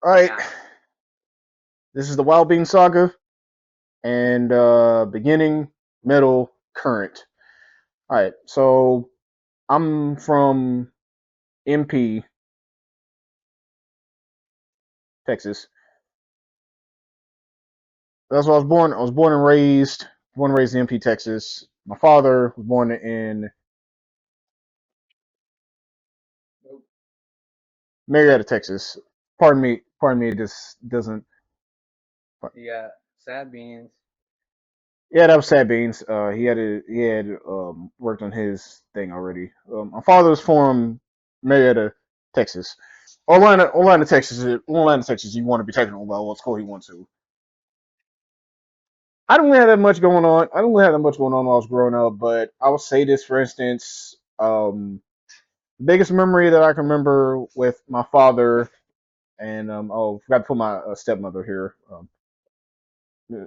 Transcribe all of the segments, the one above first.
All right, this is the Wild Beanz saga, and beginning, middle, current. All right, so I'm from MP, Texas. That's where I was born. I was born and raised in MP, Texas. My father was born in Marietta, Texas. Pardon me. This doesn't. You got sad beans. Yeah, that was Sad Beans. He had worked on his thing already. My father was from Marietta, Texas. Orlando, Texas. You want to be technical about what school he went to. I don't really have that much going on. I don't really have that much going on when I was growing up, but I will say this, for instance, the biggest memory that I can remember with my father, and forgot to put my stepmother here.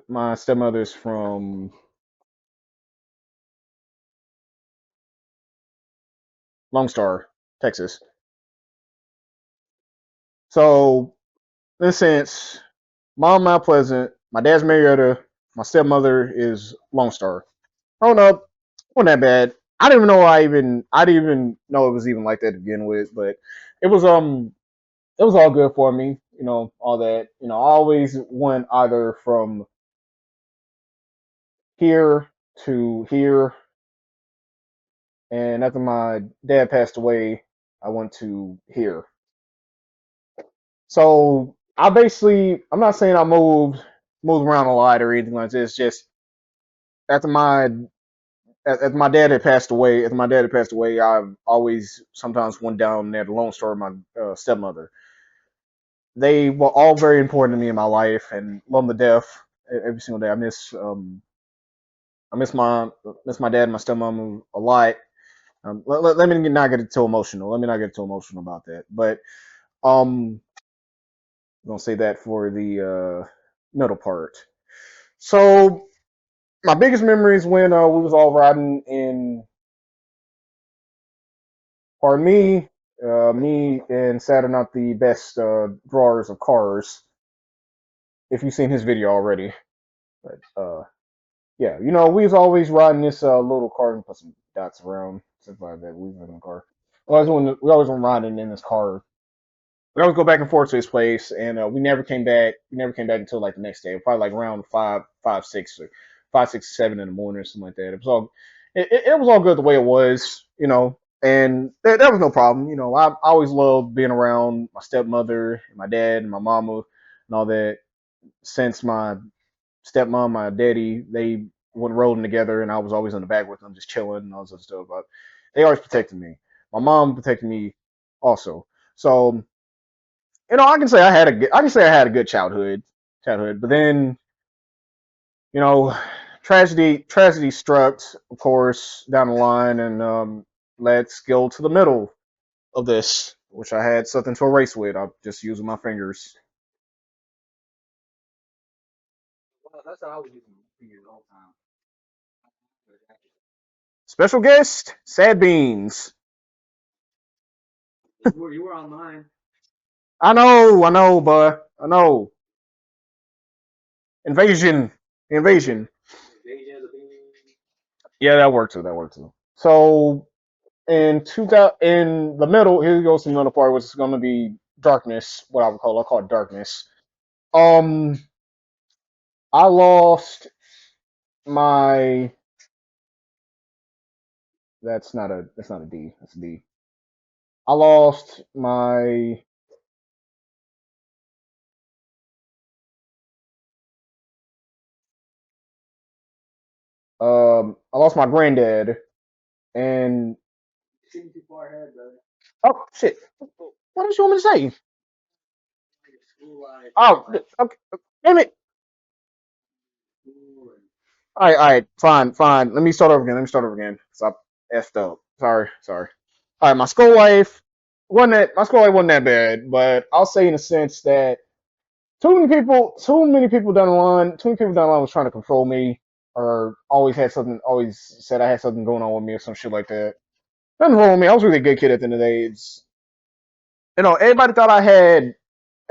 My stepmother's from Lone Star, Texas. So, in a sense, Mom Mount Pleasant, my dad's Marietta, my stepmother is Lone Star. Growing up, wasn't that bad. I didn't even know it was even like that to begin with, but it was it was all good for me, all that. I always went either from here to here, and after my dad passed away, I went to here. So I'm not saying I moved around a lot or anything like this. Just after my after my dad had passed away, I've always sometimes went down there to Lone Star with my stepmother. They were all very important to me in my life, and love them to death every single day. I miss my dad and my stepmom a lot. Let me not get too emotional. Let me not get too emotional about that. But I'm gonna say that for the middle part. So my biggest memories when we was all riding in, pardon me, me and Sad are not the best drawers of cars. If you've seen his video already, but yeah, we was always riding this little car and put some dots around stuff like that. We was in the car. We always went riding in this car. We always go back and forth to his place, and we never came back. We never came back until like the next day, probably like around five, six, 7 in the morning or something like that. It was all good the way it was, and there was no problem. I always loved being around my stepmother, my dad, and my mama, and all that. Since my stepmom, my daddy, they went rolling together, and I was always in the back with them, just chilling and all this other stuff. But they always protected me. My mom protected me also. So I can say I had a good childhood. But then, you know, tragedy struck, of course, down the line, and let's go to the middle of this, which I had something to erase with. I'm just using my fingers. Well, that's how I was using fingers all the time. Special guest, Sad Beans. You were on mine. I know, but I know. Invasion. Yeah, that worked too. That worked too. So in 2000, in the middle, here goes the middle part, which is going to be darkness. What I call it darkness. Um, I lost my. That's not a D. That's a D. I lost my. I lost my granddad, and Shooting too far ahead, brother. oh shit! What did you want me to say? Your school life, Oh, okay. Damn it! school, and All right, fine. Let me start over again. So I effed up. Sorry. All right, my school life wasn't that bad, but I'll say in a sense that too many people down the line was trying to control me, or always said I had something going on with me or some shit like that. Nothing wrong with me. I was really a good kid at the end of the day. Everybody thought I had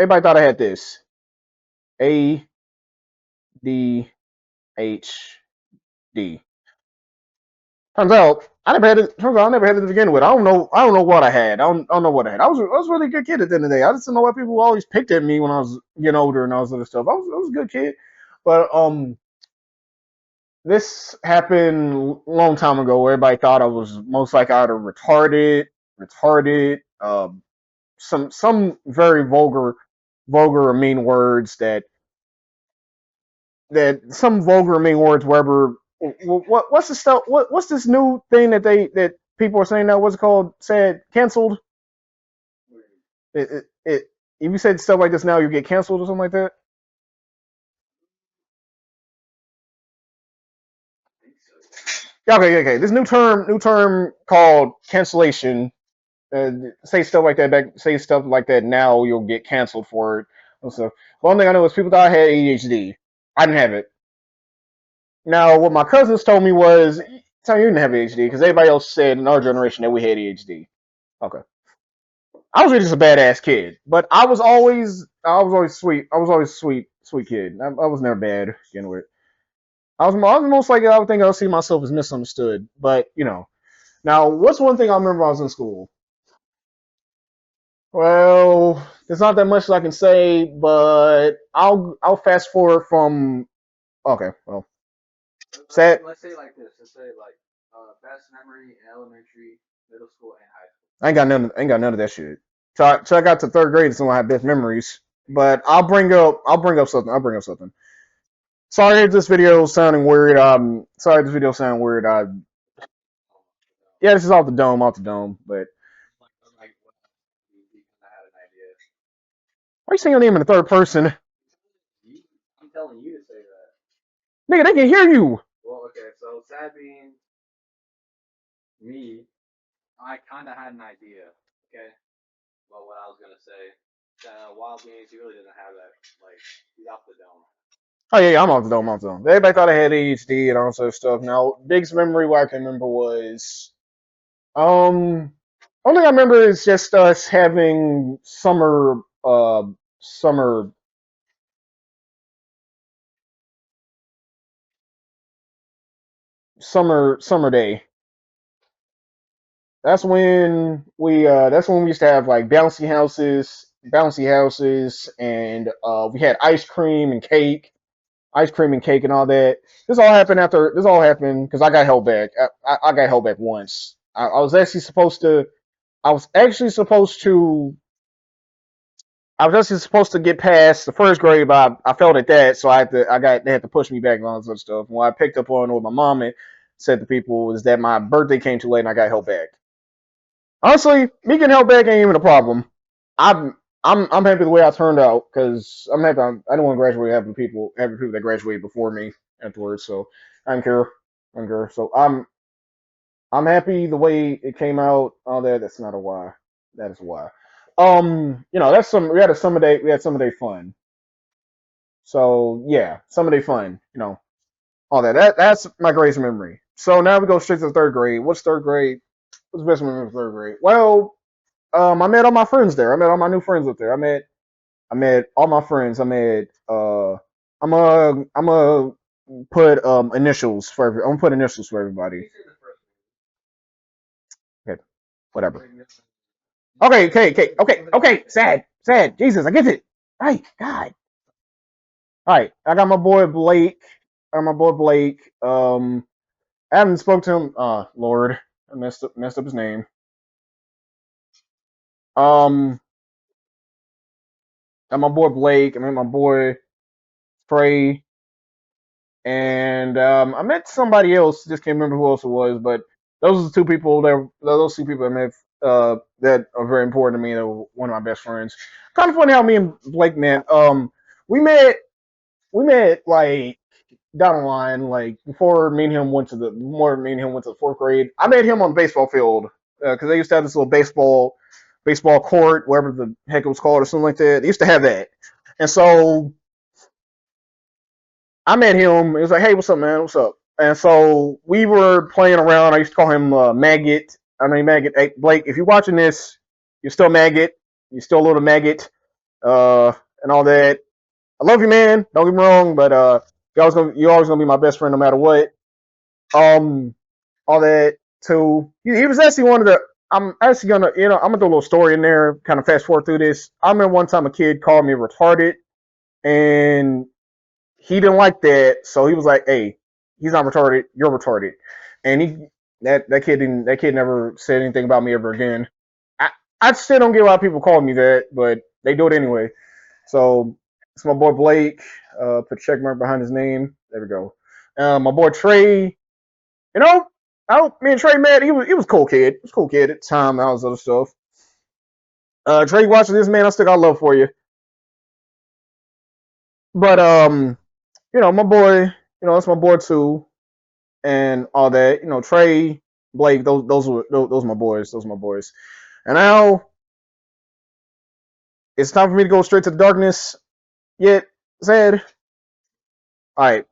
everybody thought I had this. ADHD. Turns out I never had it. Turns out I never had it to begin with. I don't know. I don't know what I had. I don't know what I had. I was a really good kid at the end of the day. I just don't know why people always picked at me when I was getting older and all this other stuff. I was a good kid, but this happened a long time ago. Where everybody thought I was most like either retarded, some very vulgar or mean words that some vulgar or mean words wherever. What's the stuff? What's this new thing that people are saying now? What's it called? Said canceled. It if you said stuff like this now, you get canceled or something like that. I think so. Yeah, okay. This new term called cancellation. Say stuff like that back. Say stuff like that now, you'll get canceled for it. So one thing I know is people thought I had ADHD. I didn't have it. Now, what my cousins told me was, "Tell you didn't have ADHD because everybody else said in our generation that we had ADHD." Okay, I was really just a badass kid, but I was always sweet. I was always a sweet kid. I was never bad to begin with. I was most likely I would think I would see myself as misunderstood, but you know. Now, what's one thing I remember when I was in school? Well, there's not that much I can say, but I'll fast forward from okay. Well, sad. Let's say like this. Let's say like best memory in elementary, middle school, and high school. I ain't got none of that shit. So I got to third grade, so I have best memories. But I'll bring up something. I'll bring up something. Sorry if this video is sounding weird. Sorry if this video sounding weird. Yeah, this is off the dome. But Like what you kind of had an idea. why you saying your name in the third person? You, I'm telling you to say that. Nigga, they can hear you. Well, okay. So sad being me, I kind of had an idea. Okay, well, what I was gonna say. Wild Beanz, he really doesn't have that. Like he's off the dome. Oh yeah, I'm off the dome. I'm off the dome. Everybody thought I had ADHD and all sorts of stuff. Now, biggest memory what I can remember was only thing I remember is just us having summer summer day. That's when we used to have like bouncy houses, and we had ice cream and cake and all that. This all happened because I got held back. I got held back once. I was actually supposed to I was actually supposed to get past the first grade, but I failed at that, so they had to push me back and all that sort of stuff. What I picked up on what my mom had said to people was that my birthday came too late and I got held back. Honestly, me getting held back ain't even a problem. I'm I'm happy the way I turned out because I'm happy. I don't want to graduate having people that graduated before me afterwards. So I don't care. I don't care. So I'm happy the way it came out. All that. That's not a why. That is a why. That's some. We had a summer day. We had summer day fun. So yeah, summer day fun. All that. That's my greatest memory. So now we go straight to the third grade. What's third grade? What's the best memory of third grade? Well, I met all my friends there. I met all my new friends up there. I met all my friends. I'm gonna put I'm gonna put initials for everybody. You said the first Okay, whatever. one. Okay. Sad. Jesus, I get it. Hey, God. All right, I got my boy Blake. I haven't spoke to him. Lord, I messed up his name. Um, got my boy Blake. I met my boy Trey, and I met somebody else. Just can't remember who else it was, but those are the two people that those two people I met that are very important to me. That were one of my best friends. Kind of funny how me and Blake met. We met like down the line, like before me and him went to the fourth grade. I met him on the baseball field because they used to have this little baseball court, wherever the heck it was called or something like that. They used to have that, and so I met him. He was like, "Hey, what's up, man? What's up?" And so we were playing around. I used to call him Maggot. I mean, Maggot. Hey, Blake, if you're watching this, you're still Maggot. You're still a little Maggot. and all that. I love you, man. Don't get me wrong, but you're always gonna be my best friend no matter what. Um, all that too. He was actually one of the. I'm actually gonna, I'm gonna throw a little story in there. Kind of fast forward through this. I remember one time a kid called me retarded, and he didn't like that, so he was like, "Hey, he's not retarded. You're retarded." And that kid never said anything about me ever again. I I still don't get why people call me that, but they do it anyway. So it's my boy Blake. Put a check mark behind his name. There we go. My boy Trey. You know, me and Trey, man, he was a cool kid. He was a cool kid at the time. That was other stuff. Trey, watching this, man, I still got love for you. But my boy, that's my boy too, and all that. Trey, Blake, those are my boys. Those are my boys. And now it's time for me to go straight to the darkness. Yet, said, all right.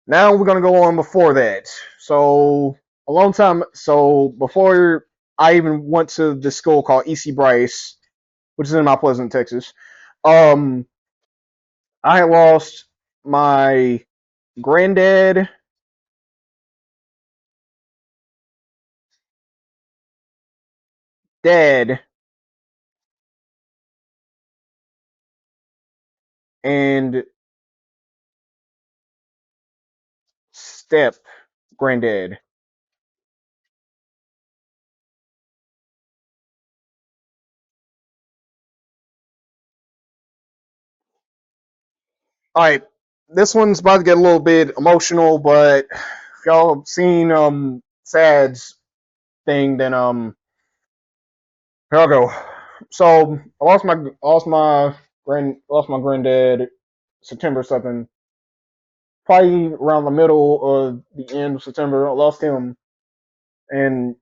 Now we're gonna go on before that. So a long time. So before I even went to this school called EC Bryce, which is in Mount Pleasant, Texas, um, I had lost my granddad, dad, and step granddad. All right, this one's about to get a little bit emotional, but if y'all have seen Sad's thing, then here I go. So I lost my granddad September something, probably around the middle or the end of September. I lost him, and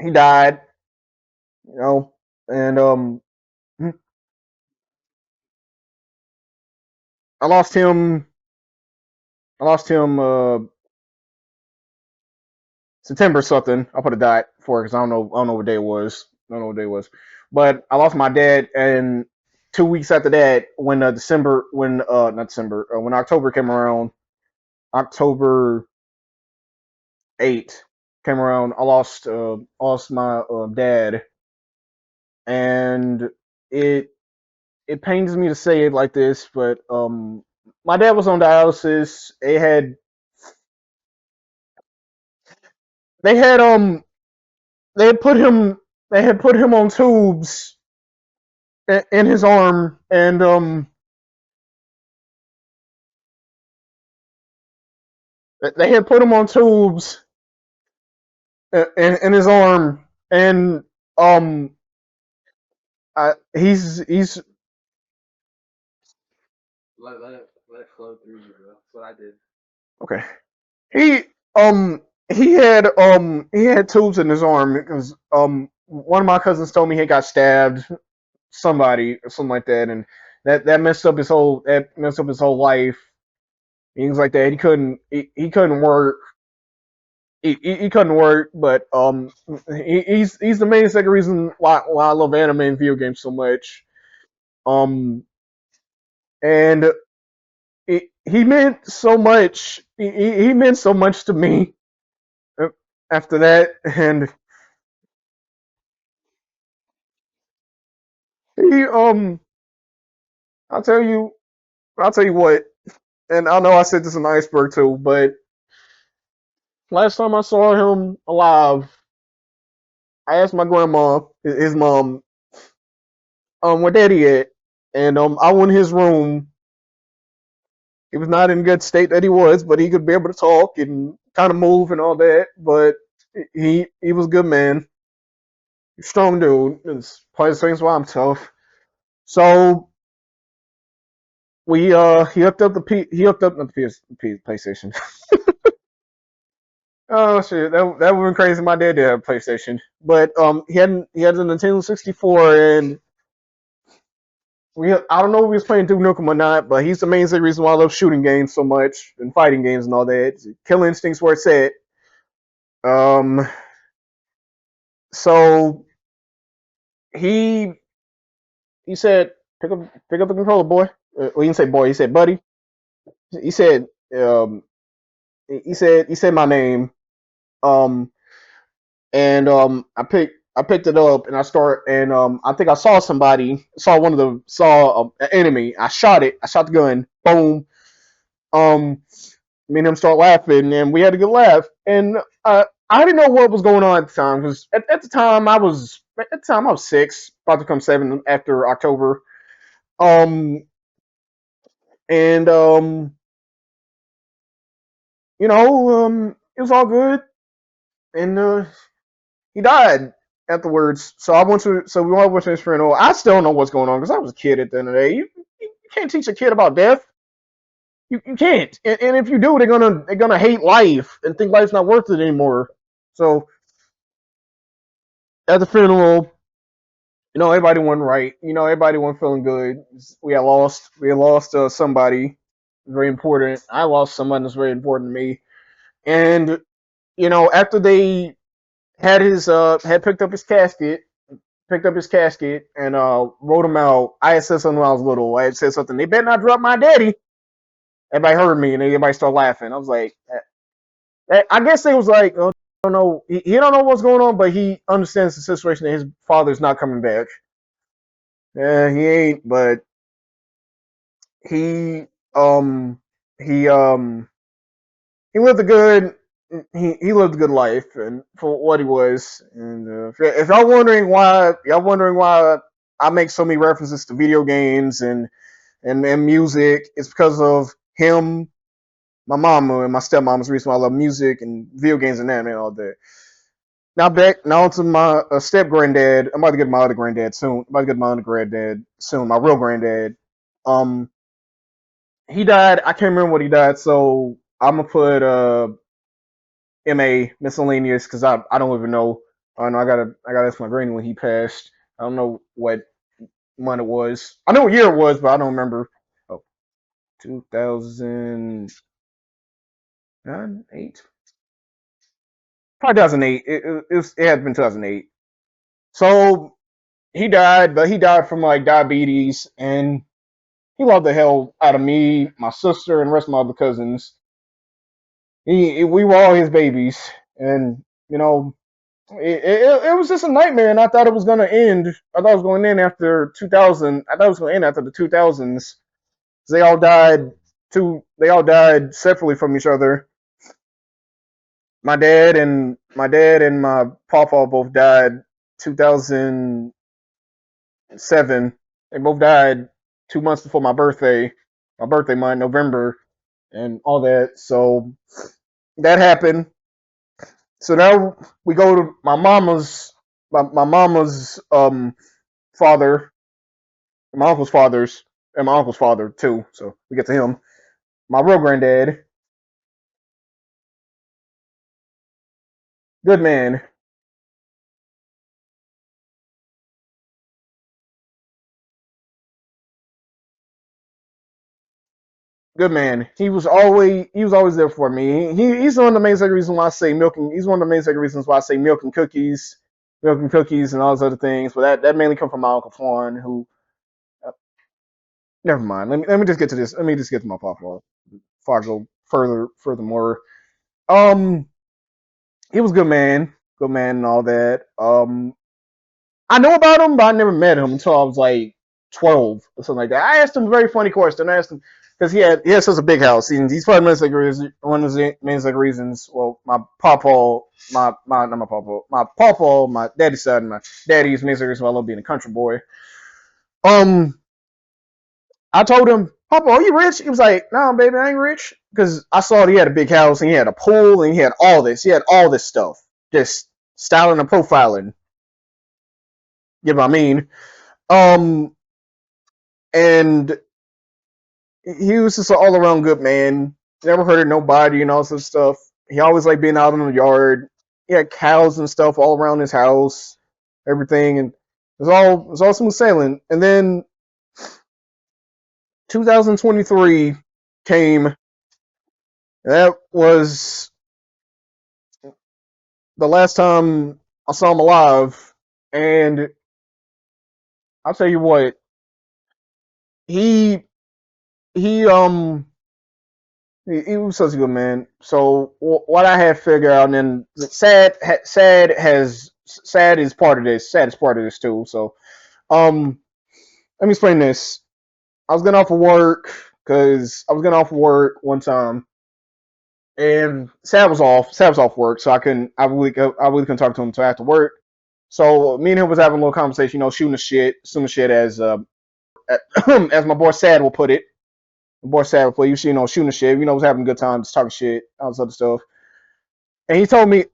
he died. You know, and I lost him. I lost him September something. I'll put a dot for it because I don't know. I don't know what day it was. I don't know what day it was. But I lost my dad, and 2 weeks after that, when December, when not December, when October came around, October 8th came around, I lost my dad, and it it pains me to say it like this, but my dad was on dialysis. They had they had put him they had put him on tubes in his arm, and they had put him on tubes in his arm, and um he's Let it flow through you, bro. That's what I did. okay. He um he had tubes in his arm because one of my cousins told me he got stabbed, somebody or something like that, and that messed up his whole life, things like that. He couldn't work. He couldn't work, but he's the main second reason why I love anime and video games so much. Um, and he meant so much. He meant so much to me after that, and he I'll tell you I'll tell you what, and I know I said this in iceberg too, but last time I saw him alive, I asked my grandma, his mom, where daddy at, and I went in his room. He was not in good state that he was, but he could be able to talk and kind of move and all that. But he was a good man, strong dude. It's part of the things why I'm tough. So he hooked up he hooked up not the PlayStation. Oh shit, that would have been crazy. My dad did have a PlayStation, but he had a Nintendo 64, and I don't know if he was playing Duke Nukem or not, but he's the main reason why I love shooting games so much and fighting games and all that. Kill Instinct's where it's at. Um, so he he said, pick up the controller, boy. Well, he didn't say boy. He said buddy. He said, um, he said my name. Um, and I picked it up and I start and I think I saw somebody, saw an enemy. I shot it. I shot the gun. Boom. Um, Me and him start laughing, and we had a good laugh. And I didn't know what was going on at the time because at the time I was 6, about to come 7 after October. Um, and it was all good, and he died afterwards. So we all went to his funeral. I still don't know what's going on because I was a kid at the end of the day. You can't teach a kid about death. You can't. And if you do, they're gonna hate life and think life's not worth it anymore. So at the funeral, everybody went right. Everybody went feeling good. We had lost somebody very important. I lost someone that's very important to me. And after they had picked up his casket and wrote him out. I had said something when I was little. I had said something. They better not drop my daddy. Everybody heard me and everybody started laughing. I was like, I guess they was like, oh, I don't know. He don't know what's going on, but he understands the situation that his father's not coming back. Yeah, he ain't, but he um he um he lived a good he lived a good life and for what he was. And if y'all wondering why I make so many references to video games and music, it's because of him, my mama, and my stepmom's reason why I love music and video games and anime and all that. Now to my step granddad. I'm about to get my other granddad soon. I'm about to get my other granddad soon. My real granddad. Um, he died. I can't remember what he died, so I'm gonna put MA miscellaneous because I don't even know. I know I gotta ask my granny when he passed. I don't know what month it was. I know what year it was, but I don't remember. Oh, 2009, 8, probably 2008. It had been 2008. So he died, but he died from like diabetes, and he loved the hell out of me, my sister, and the rest of my other cousins. We were all his babies, and it was just a nightmare. And I thought it was gonna end. I thought it was going to end after 2000. I thought it was going to end after the 2000s. They all died. They all died separately from each other. My dad and my papa both died 2007. They both died 2 months before my birthday month, November, and all that. So that happened. So now we go to my mama's father, my uncle's father's, and my uncle's father too. So we get to him. My real granddad, good man, good man. He was always there for me. He's one of the main second reasons why I say milking. He's one of the main second reasons why I say milk and cookies, and all those other things. But that mainly come from my uncle Fawn, who. Never mind. Let me just get to this. Let me just get to my papa before I go furthermore. Um, he was a good man, and all that. I know about him, but I never met him until I was like 12 or something like that. I asked him a very funny question. I asked him because he had such a big house. He's probably one of the main like reasons. Well, my papa, my daddy's side, and my daddy's main reason why I love being a country boy. Um, I told him, Papa, are you rich? He was like, no, baby, I ain't rich. Because I saw he had a big house and he had a pool and he had all this. He had all this stuff. Just styling and profiling. You know what I mean? Um, and he was just an all around good man. Never hurted nobody and all this stuff. He always liked being out in the yard. He had cows and stuff all around his house, everything, and it was all smooth sailing. And then 2023 came. That was the last time I saw him alive, and I'll tell you what. he he he was such a good man. So what I had figured out, and then sad is part of this. Sad is part of this too. So let me explain this. I was getting off of work because I was getting off of work one time, and Sad was off. Sad was off work, so I really couldn't talk to him until after work. So me and him was having a little conversation, shooting the shit as my boy Sad will put it. My boy Sad will put it, shooting the shit. Was having a good time, just talking shit, all this other stuff. And he told me,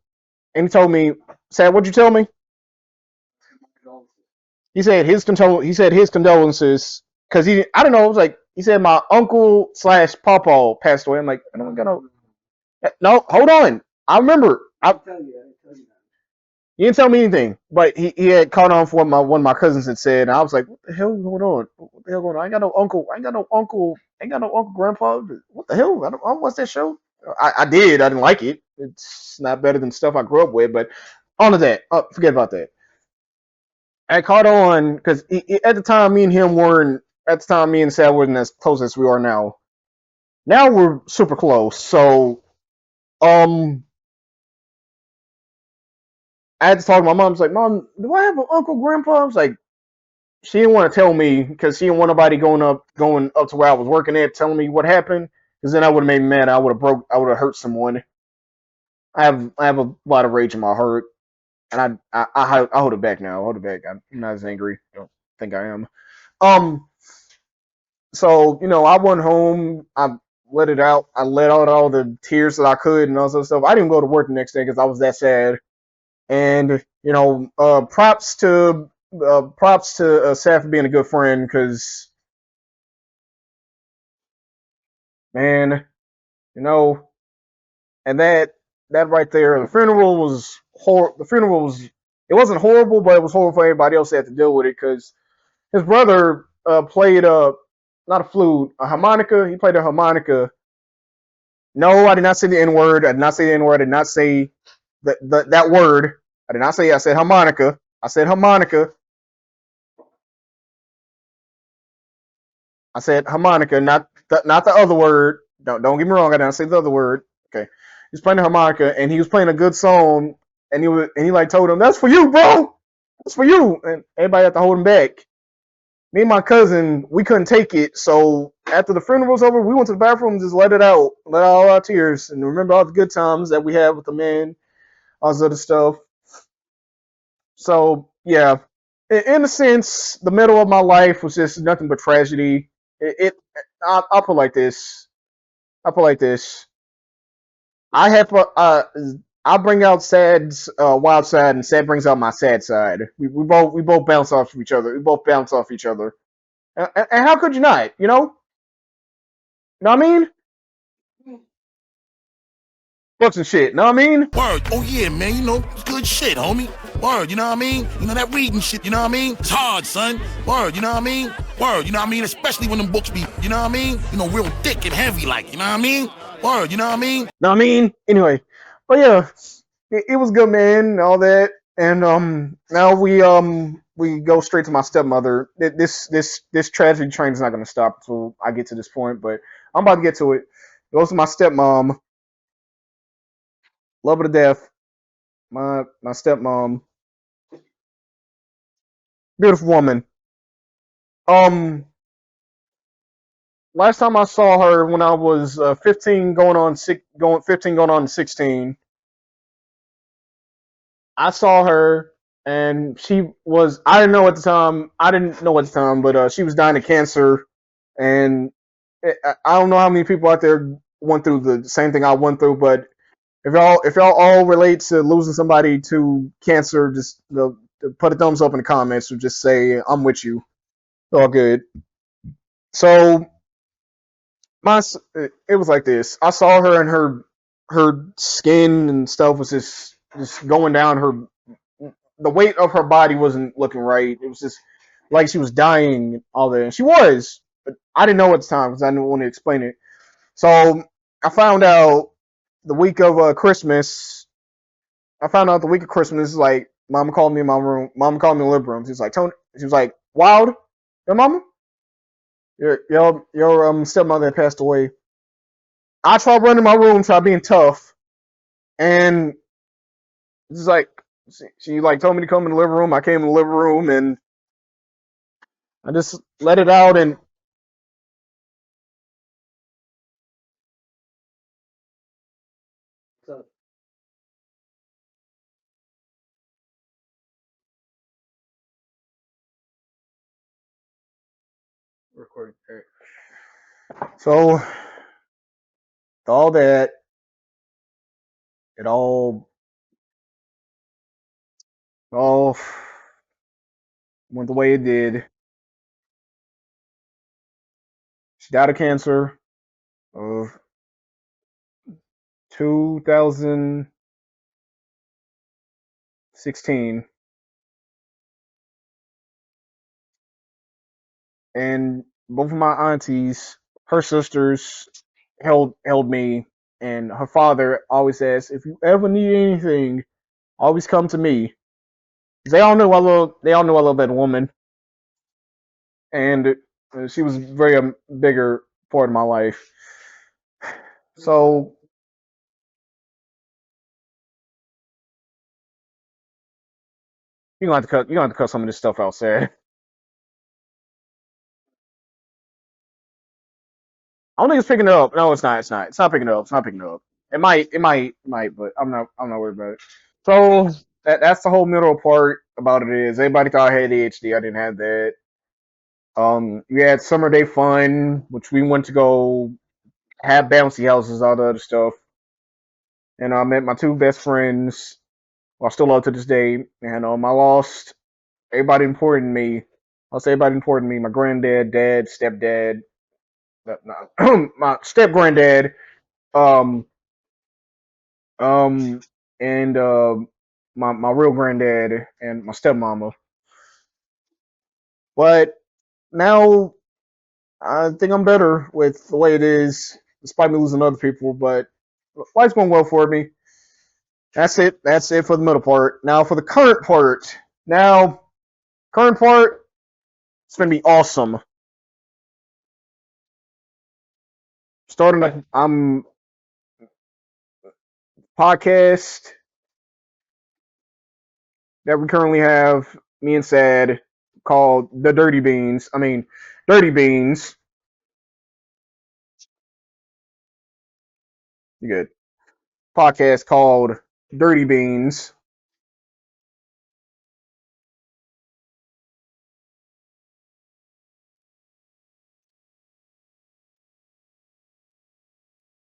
Sad, what'd you tell me? He said his condolences because I don't know. It was like he said my uncle slash papa passed away. I'm like, I don't got no. Hold on, I remember. He didn't tell me anything, but he had caught on for what one of my cousins had said, and I was like, "What the hell is going on? What the hell going on? I ain't got no uncle. I ain't got no uncle. I ain't got no uncle, grandpa. What the hell? I don't watch that show. I did. I didn't like it. It's not better than stuff I grew up with. But on to that. Forget about that. I caught on because at the time, me and him weren't. At the time, me and Sal weren't as close as we are now. Now we're super close. So, um, I had to talk to my mom. I was like, Mom, do I have an uncle, grandpa? I was like, she didn't want to tell me because she didn't want nobody going up to where I was working at telling me what happened. Because then I would have made me mad. I would have hurt someone. I have a lot of rage in my heart, and I hold it back now. I hold it back. I'm not as angry. I don't think I am. Um, so I went home. I let it out. I let out all the tears that I could and all that stuff. I didn't go to work the next day because I was that sad. And props to Seth for being a good friend because man, you know, and that right there, the funeral was it wasn't horrible, but it was horrible for everybody else that had to deal with it because his brother played not a flute, a harmonica. He played a harmonica. No, I did not say the N word. I did not say the N word. I did not say that word. I did not say. I said harmonica. I said harmonica. I said harmonica, not the other word. Don't get me wrong. I didn't say the other word. Okay, he's playing the harmonica and he was playing a good song, and he like told him, "That's for you, bro. That's for you." And everybody had to hold him back. Me and my cousin, we couldn't take it. So after the funeral was over, we went to the bathroom and just let out all our tears, and remember all the good times that we had with the man, all this other stuff. So yeah, in a sense, the middle of my life was just nothing but tragedy. I'll put it like this. I'll put it like this. I have I bring out Sad's wild side, and Sad brings out my sad side. We both bounce off each other. We both bounce off each other. And how could you not? You know what I mean? Books and shit. Know what I mean? Word. Oh yeah, man. It's good shit, homie. Word. You know what I mean? That reading shit. You know what I mean? It's hard, son. Word. You know what I mean? Word. You know what I mean? Especially when them books be, you know what I mean? Real thick and heavy, like. You know what I mean? Word. You know what I mean? Know what I mean? Anyway, but yeah, it was good, man, and all that. And now we go straight to my stepmother. This tragedy train is not going to stop until I get to this point, but I'm about to get to it. It goes to my stepmom. Love her to death. My stepmom, beautiful woman. Um, last time I saw her when I was 15, going 15, going on 16. I saw her, and she was. I didn't know at the time. I didn't know at the time, but she was dying of cancer, and I don't know how many people out there went through the same thing I went through, but if y'all all relate to losing somebody to cancer, just put a thumbs up in the comments or just say I'm with you. It's all good. So my it was like this. I saw her and her skin and stuff was just going down. The weight of her body wasn't looking right. It was just like she was dying and all that. And she was, but I didn't know at the time because I didn't want to explain it. So I found out the week of Christmas. I found out the week of Christmas. Like Mama called me in my room. Mama called me in the living room. She was like, Tony. She was like, Wild, your mama. your stepmother that passed away. I tried running my room, tried being tough, and it's like she like told me to come in the living room. I came in the living room and I just let it out and So, recording. So all that it all went the way it did. She died of cancer of 2016, and both of my aunties, her sisters, held me, and her father always says, "If you ever need anything, always come to me." They all knew I love that woman, and she was very bigger part of my life. So you gonna have to cut some of this stuff out, Sad. I don't think it's picking it up. No, it's not. It's not. It's not picking it up. It's not picking it up. It might, but I'm not worried about it. So that's the whole middle part about it is everybody thought I had ADHD. I didn't have that. We had summer day fun, which we went to go have bouncy houses, all the other stuff, and I met my two best friends. Who I still love to this day, and I lost everybody important to me. I'll say everybody important to me. My granddad, dad, stepdad, my step granddad, um, um, and my real granddad and my stepmama. But now I think I'm better with the way it is, despite me losing other people. But life's going well for me. That's it. That's it for the middle part. Now for the current part. Now, current part, it's gonna be awesome. Starting a podcast that we currently have, me and Sad, called the Dirty Beans. I mean, Dirty Beans. You good? Podcast called Dirty Beans.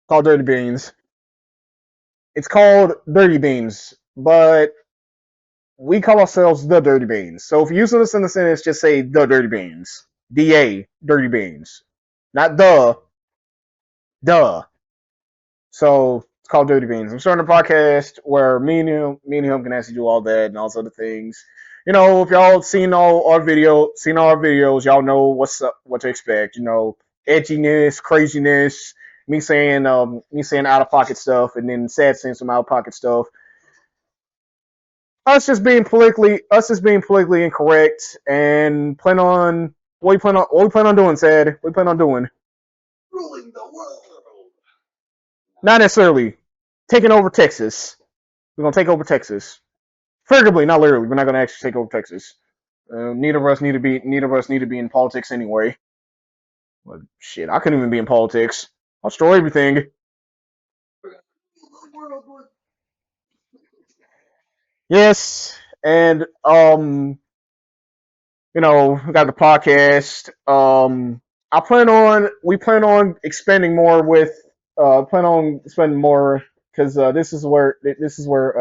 Called Dirty Beans. It's called Dirty Beans, but we call ourselves the Dirty Beans. So if you use this in the sentence, just say the Dirty Beans. DA, Dirty Beans. Not the, duh. So it's called Dirty Beans. I'm starting a podcast where me and him can actually do all that and all those other things. You know, if y'all seen all our videos, y'all know what to expect. You know, edginess, craziness, me saying out of pocket stuff, and then Sad saying some out of pocket stuff. Us just being politically incorrect, and plan on what we plan on doing, Sad. What we plan on doing? ruling the world. Not necessarily taking over Texas. We're gonna take over Texas. Figuratively, not literally. We're not gonna actually take over Texas. Neither of us need to be in politics anyway. But shit, I couldn't even be in politics. I'll destroy everything. Yes, and we got the podcast. We plan on expanding more with, plan on spending more because this is where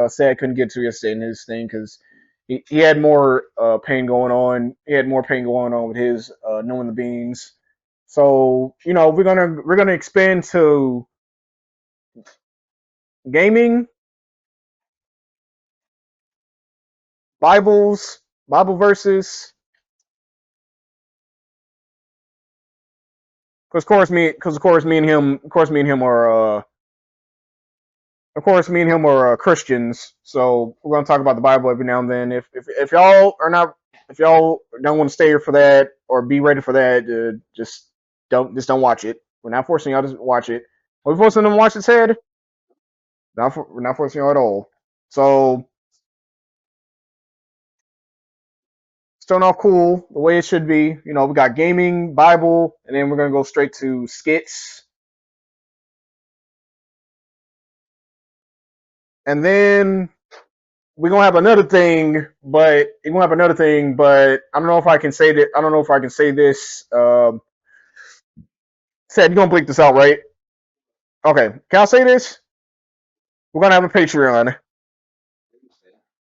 Sad couldn't get to yesterday in his thing because he had more pain going on. He had more pain going on with his knowing the beans. So we're gonna expand to gaming, Bibles, Bible verses. Because of course me and him are Christians, so we're gonna talk about the Bible every now and then. If y'all are not, if y'all don't want to stay here for that or be ready for that, just don't watch it. We're not forcing y'all to watch it. Are we forcing them to watch its head? We're not forcing y'all at all. So starting off cool, the way it should be. You know, we got gaming, Bible, and then we're gonna go straight to skits. And then we're gonna have another thing, but I don't know if I can say that. I don't know if I can say this. Sad, you're gonna bleep this out, right? Okay, can I say this? We're gonna have a Patreon.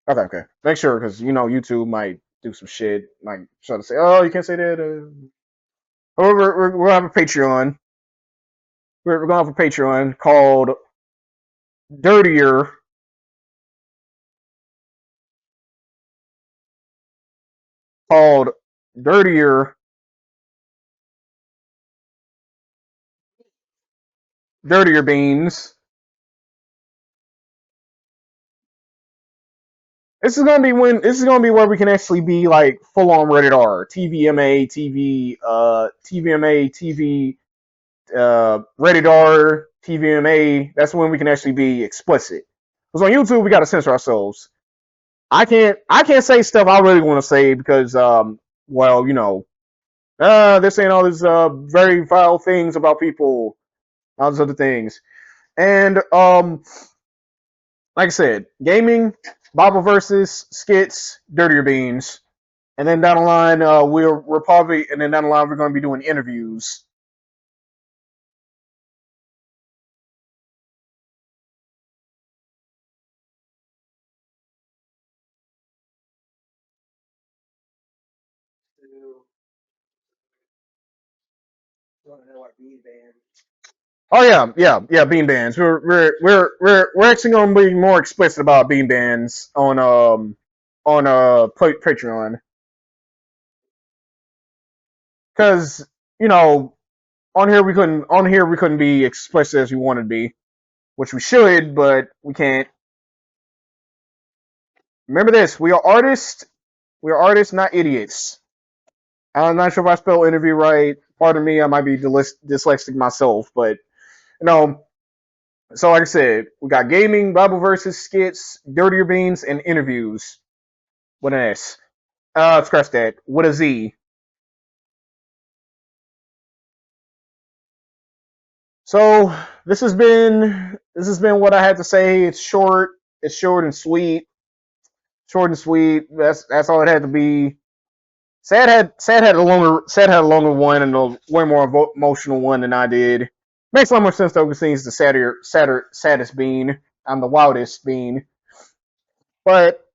Okay. Make sure, because you know YouTube might do some shit, might try to say, "Oh, you can't say that." We're gonna have a Patreon. We're gonna have a Patreon called Dirtier, called Dirtier, Dirtier Beans. This is gonna be where we can actually be like full on rated R, TVMA, TVMA, TV, rated R, TVMA. That's when we can actually be explicit. Because on YouTube we gotta censor ourselves. I can't say stuff I really want to say because well, you know, they're saying all these very vile things about people, all these other things. And like I said, gaming, Bible verses, skits, Dirtier Beans. And then down the line, we're probably, and then down the line, we're going to be doing interviews. Oh yeah, bean bands. We're actually going to be more explicit about bean bands on Patreon, because you know on here we couldn't be explicit as we wanted to be, which we should, but we can't. Remember this: we are artists. We are artists, not idiots. I'm not sure if I spelled interview right. Pardon me, I might be dyslexic myself, but you know. So like I said, we got gaming, Bible verses, skits, Dirtier Beans, and interviews with an S. Scratch that. With a Z. So this has been what I had to say. It's short. It's short and sweet. Short and sweet. That's all it had to be. Sad had a longer one and a way more emotional one than I did. Makes a lot more sense though, because he's the saddest bean. I'm the wildest bean. But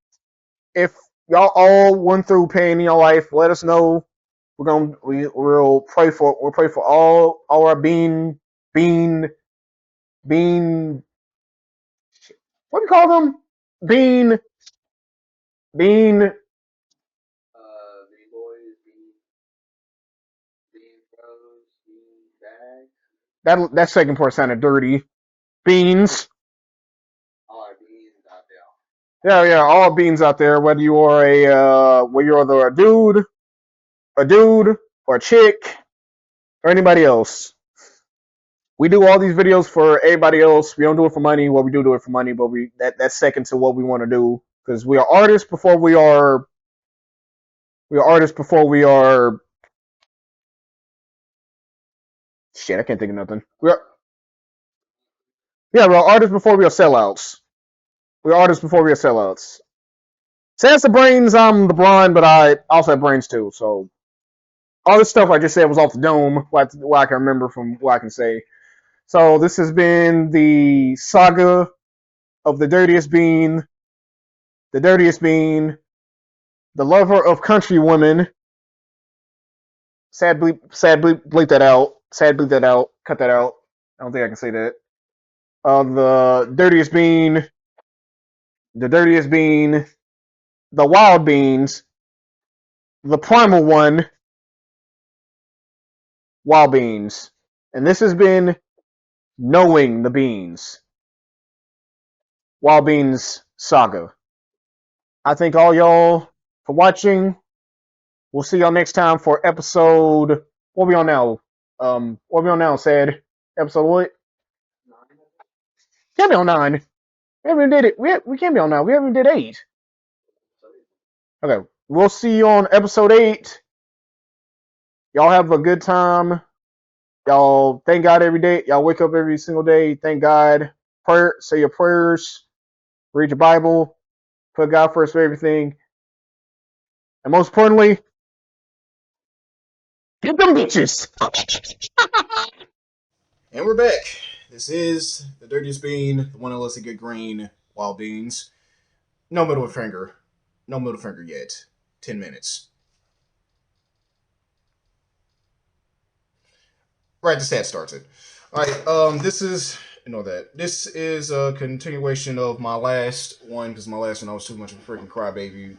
if y'all all went through pain in your life, let us know. We'll pray for all our bean what do you call them? Bean bean Bean boys, bean bros, bean bags. that second part sounded dirty. Beans. All our beans out there. Yeah, all beans out there, whether you are a dude, or a chick, or anybody else. We do all these videos for everybody else. We don't do it for money. Well, we do it for money, but that's second to what we want to do, because we are artists before we are shit. I can't think of nothing. We're artists before we are sellouts. We're artists before we are sellouts. Sans the brains, I'm the blonde, but I also have brains too. So all this stuff I just said was off the dome. What I can remember from what I can say. So this has been the saga of the dirtiest bean, the lover of country women. Bleep that out. Sad bleep that out. Cut that out. I don't think I can say that. The dirtiest bean, the Wild Beanz, the primal one, Wild Beanz. And this has been Knowing Da BeanZ, Wild Beanz Saga. I thank all y'all for watching. We'll see y'all next time for episode. What are we on now? What are we on now, Sad? Episode what? 9. Can't be on 9. We haven't did it. We can't be on 9. We haven't did 8. Okay, we'll see you on episode 8. Y'all have a good time. Y'all thank God every day. Y'all wake up every single day. Thank God. Prayer. Say your prayers. Read your Bible. Put God first for everything. And most importantly, get them bitches. And we're back. This is the dirtiest bean, the one that lets it get green, Wild Beanz. No middle finger. No middle finger yet. 10 minutes. Right, the stat starts it. Alright, this is a continuation of my last one, because my last one I was too much of a freaking crybaby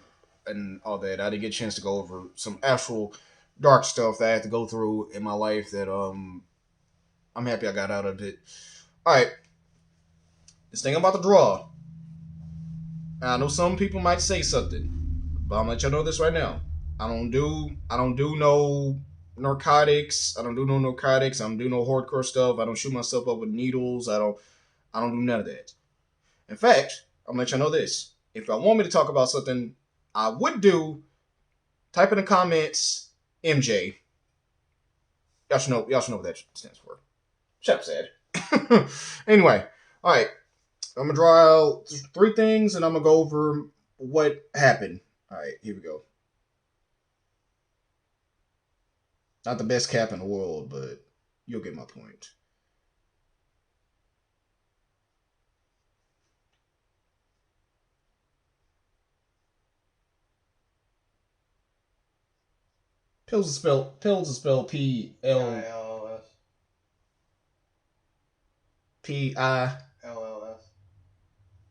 and all that. I didn't get a chance to go over some actual dark stuff that I had to go through in my life that I'm happy I got out of it. Alright. This thing I'm about to draw. I know some people might say something, but I'm gonna let y'all know this right now. I don't do no narcotics. I don't do no narcotics. I don't do no hardcore stuff. I don't shoot myself up with needles. I don't do none of that. In fact, I'm gonna let y'all know this. If y'all want me to talk about something I would do, type in the comments MJ. Y'all should know what that stands for. Shut up, sad. Anyway, alright. I'm gonna draw out 3 things and I'm gonna go over what happened. Alright, here we go. Not the best cap in the world, but you'll get my point. Pills is spelled P-L-P-I-L-L-S. P-I-L-L-S.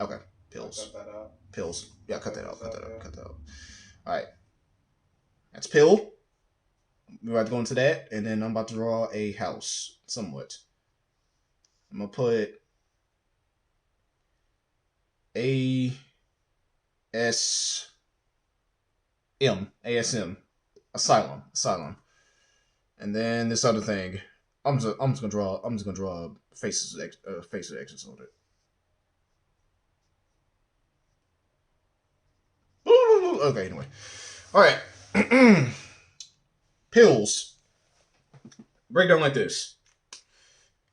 Okay, pills. Cut that out. Pills. Yeah, cut that out. Alright. That's pill. We're about to go into that, and then I'm about to draw a house, somewhat. I'm going to put ASM, asylum, and then this other thing. I'm just gonna draw faces of exits on it. Okay, anyway, all right. Pills. Breakdown like this.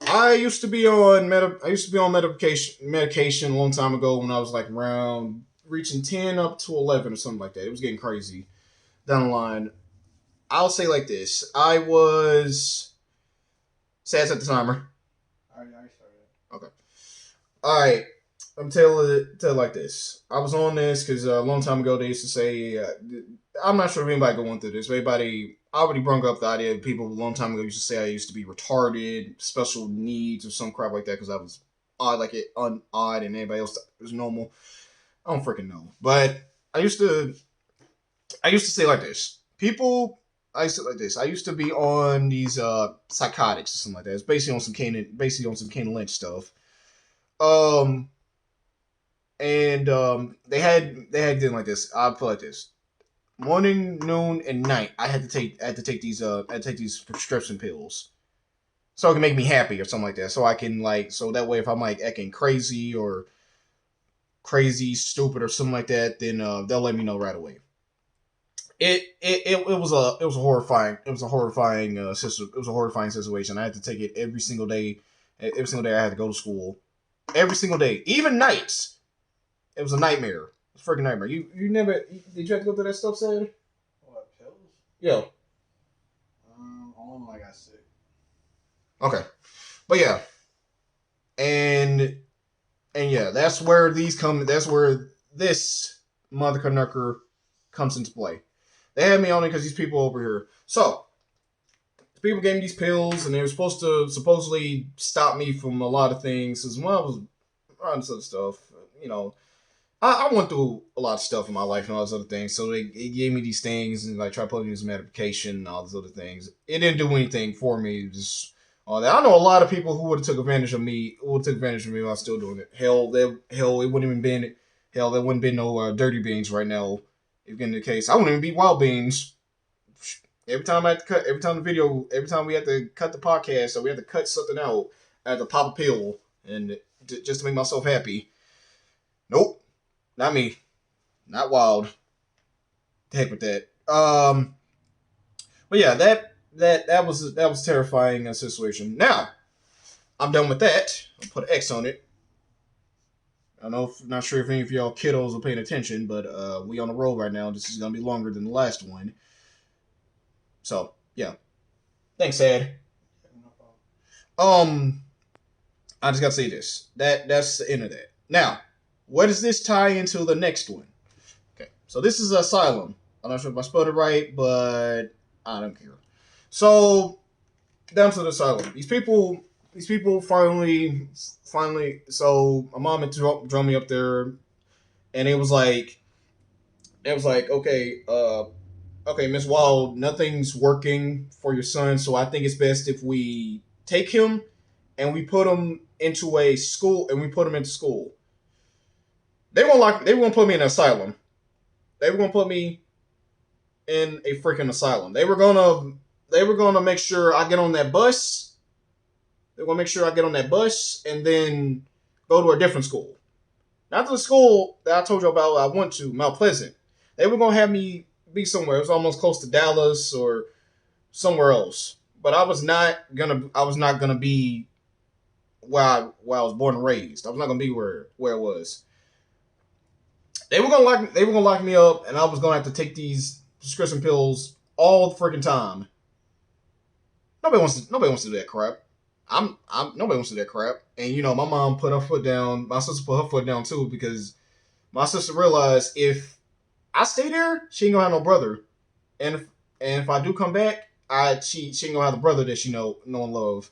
I used to be on medication a long time ago when I was like around reaching 10 up to 11 or something like that. It was getting crazy down the line. I'll say like this. I was... Sad at the timer. I started. Okay. Alright. I'm telling it like this. I was on this because a long time ago they used to say... I'm not sure if anybody going through this. Everybody... I already brought up the idea of people a long time ago used to say I used to be retarded, special needs, or some crap like that because I was odd, odd, and anybody else was normal. I don't freaking know. But I used to say like this. I used to be on these psychotics or something like that. It's basically on some Kane Lynch stuff. They had things like this. I'll put it like this. Morning, noon, and night. I had to take these prescription pills. So it can make me happy or something like that. So I can so that way if I'm like acting crazy or crazy, stupid or something like that, then they'll let me know right away. It was a horrifying situation. I had to take it every single day. Every single day I had to go to school. Every single day, even nights. It was a nightmare. It was a freaking nightmare. You never did you have to go through that stuff, Sad? What, pills? Yeah. Only when I got sick. Okay, but yeah, and yeah, that's where these come. That's where this mother knucker comes into play. They had me on it because these people over here. So, people gave me these pills, and they were supposed to supposedly stop me from a lot of things. Because when I was on some stuff, I went through a lot of stuff in my life and all those other things. So they gave me these things and tried putting me in some medication and all those other things. It didn't do anything for me. Just all that. I know a lot of people who would have took advantage of me. While I was still doing it. Hell, it wouldn't even been. Hell, there wouldn't been no Dirty-BeanZ right now. If in the case, I wouldn't even be Wild Beanz. Every time we had to cut the podcast, so we had to cut something out, I had to pop a pill and just to make myself happy. Nope, not me, not Wild. The heck with that. But yeah, that was terrifying situation. Now I'm done with that. I'll put an X on it. I don't know, not sure if any of y'all kiddos are paying attention, but we on the road right now. This is gonna be longer than the last one. So yeah, thanks, Ed. Um, I just gotta say this. That's the end of that. Now, what does this tie into the next one? Okay, so this is Asylum. I'm not sure if I spelled it right, but I don't care. So down to the Asylum. These people finally. So my mom had drove me up there, and it was like, okay, Miss Wild, nothing's working for your son, so I think it's best if we take him and we put him into a school, and we put him into school. They won't put me in an asylum. They were gonna put me in a freaking asylum. They were gonna make sure I get on that bus. They were gonna make sure I get on that bus and then go to a different school. Not to the school that I told you about I went to, Mount Pleasant. They were gonna have me be somewhere. It was almost close to Dallas or somewhere else. But I was not gonna be where I was born and raised. I was not gonna be where it was. They were gonna lock me up, and I was gonna have to take these prescription pills all the freaking time. Nobody wants to do that crap. Nobody wants to do that crap. And my mom put her foot down. My sister put her foot down too, because my sister realized if I stay there, she ain't gonna have no brother. And if I do come back, she ain't gonna have the brother that she know and love.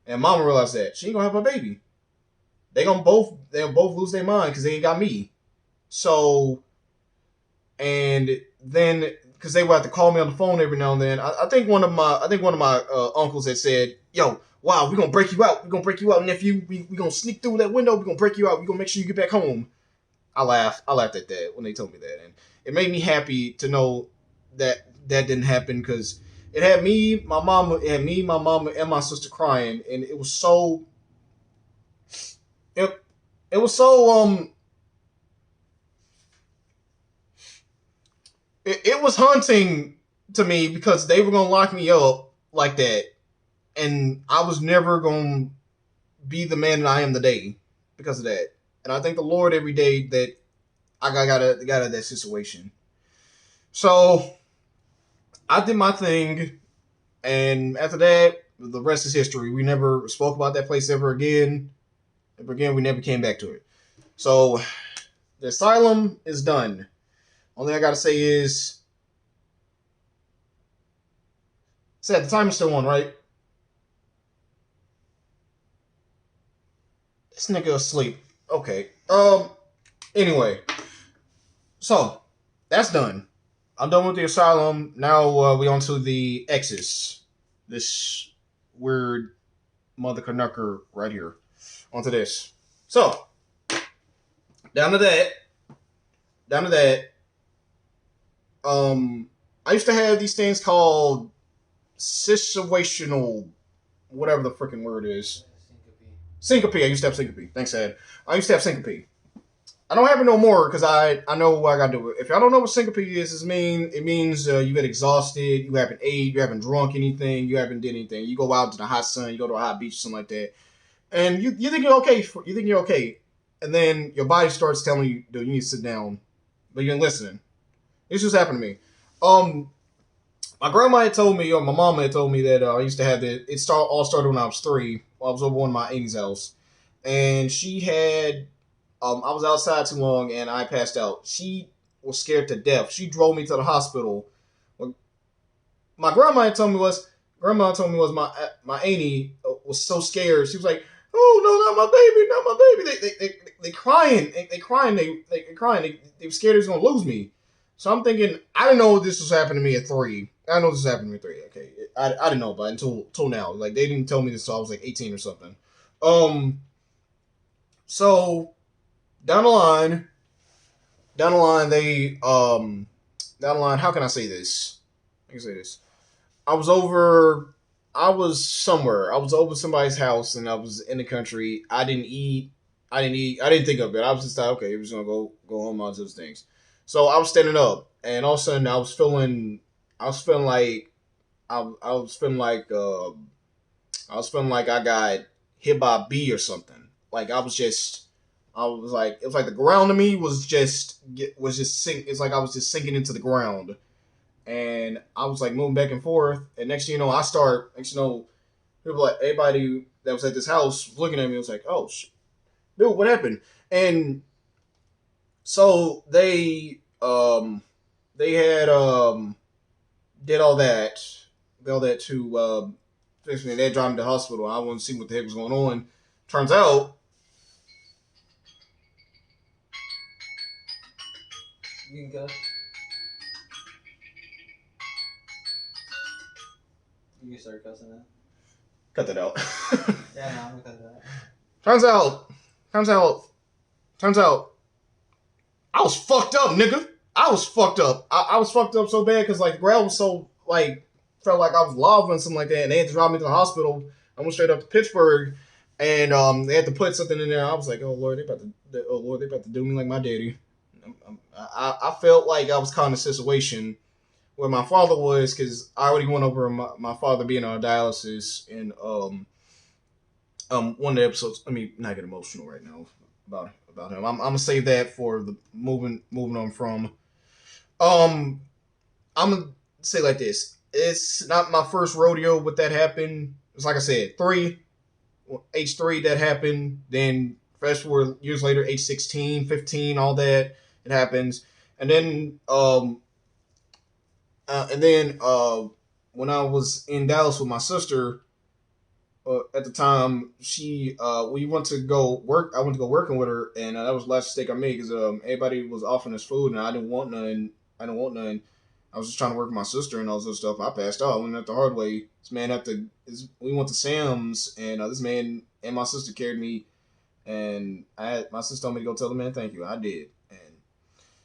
And mama realized that she ain't gonna have my baby. They'll both lose their mind because they ain't got me. So, and then because they would have to call me on the phone every now and then. I think one of my uncles had said, "Yo, wow, we're gonna break you out. We're gonna break you out, nephew. We gonna sneak through that window. We're gonna break you out. We're gonna make sure you get back home." I laughed. I laughed at that when they told me that, and it made me happy to know that didn't happen, because my mama, and my sister crying, and it was so it, it was so it was haunting to me, because they were gonna lock me up like that, and I was never gonna be the man that I am today because of that. And I thank the Lord every day that I got out of that situation. So I did my thing, and after that, the rest is history. We never spoke about that place ever again. We never came back to it. So the asylum is done. Only thing I gotta say is, the timer's still on, right? This nigga asleep. Okay. Anyway, so that's done. I'm done with the asylum. Now we on to the X's. This weird mother canucker right here. Onto this. So down to that. I used to have these things called situational, whatever the freaking word is. Syncope. I used to have syncope. Thanks, Ed. I used to have syncope. I don't have it no more because I know what I gotta do. If y'all don't know what syncope is, it means you get exhausted, you haven't ate, you haven't drunk anything, you haven't did anything. You go out to the hot sun, you go to a hot beach, something like that, and you think you're okay. You think you're okay, and then your body starts telling you, dude, you need to sit down, but you ain't listening. This just happened to me. My grandma had told me, or my mama had told me that I used to have it. All started when I was 3. While I was over one of my auntie's house, and she had. I was outside too long and I passed out. She was scared to death. She drove me to the hospital. What my grandma told me was my auntie was so scared. She was like, "Oh no, not my baby!" They crying, they crying. They were scared they was gonna lose me. So I'm thinking, I didn't know this was happening to me at 3. I know this was happening to me at 3. Okay, I didn't know about it until now. Like, they didn't tell me this until I was like 18 or something. So down the line, how can I say this? I can say this. I was over. I was somewhere. I was over somebody's house, and I was in the country. I didn't eat. I didn't eat. I didn't think of it. I was just like, okay, we're just gonna go home on those things. So I was standing up, and all of a sudden, I was feeling. I was feeling like. I was feeling like. I was feeling like I got hit by a bee or something. Like I was just. I was like, it was like the ground to me was just sink. It's like I was just sinking into the ground, and I was like moving back and forth. And next thing you know, next thing you know, people like everybody that was at this house was looking at me. Was like, "Oh, dude, what happened?" And so they had did all that to fix me. They dropped me to the hospital. I wanted to see what the heck was going on. Turns out, You can go. You can start cussing that. cut that out. Yeah, no, I'm gonna cut that out. Turns out, I was fucked up, nigga. I was fucked up. I was fucked up so bad because like the ground was so like felt like I was lava and something like that, and they had to drive me to the hospital. I went straight up to Pittsburgh, and they had to put something in there. I was like, oh Lord, they about to do me like my daddy. I felt like I was caught in a situation where my father was, because I already went over my father being on dialysis in one of the episodes. I mean, not get emotional right now about him. I'm gonna save that for the moving on from. I'm gonna say like this. It's not my first rodeo with that happen. It's like I said, age 3 that happened. Then fast forward years later, age 16, 15, all that, it happens. And then when I was in Dallas with my sister, at the time, we went to go work. I went to go working with her, and that was the last mistake I made because everybody was offering us food, and I didn't want none. I was just trying to work with my sister and all this stuff. I passed out. I went out the hard way. We went to Sam's, and this man and my sister carried me, and my sister told me to go tell the man thank you. I did, and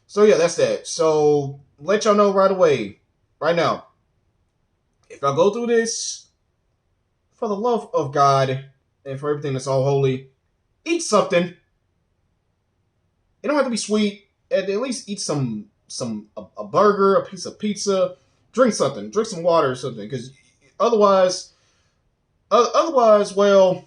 so yeah, that's that. So let y'all know right away, right now, if I go through this, for the love of God and for everything that's all holy, eat something. It don't have to be sweet. At least eat a burger, a piece of pizza. Drink something. Drink some water or something. Because otherwise, well,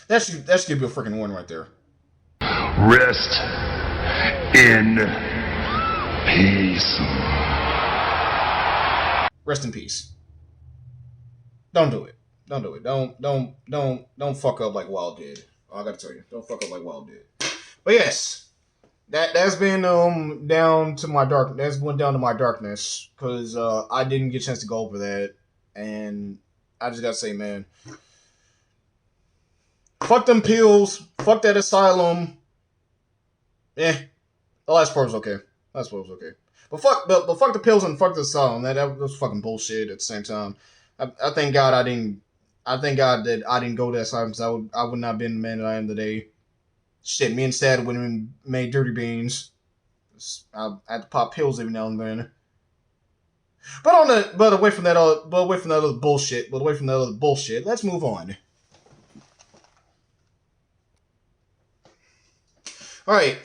that should give you a freaking warning right there. Rest in peace. Rest in peace. Don't do it. Don't do it. Don't fuck up like Wild did. I gotta tell you, don't fuck up like Wild did. But yes, that's been down to my dark. That's went down to my darkness because I didn't get a chance to go over that, and I just gotta say, man, fuck them pills. Fuck that asylum. The last part was okay. But fuck the pills and fuck the asylum. That was fucking bullshit at the same time. I thank God I didn't. I thank God that I didn't go to that asylum because I would not have been the man that I am today. Shit, me and Sad would have made Dirty-BeanZ. I had to pop pills every now and then. But away from that other bullshit. Let's move on. All right,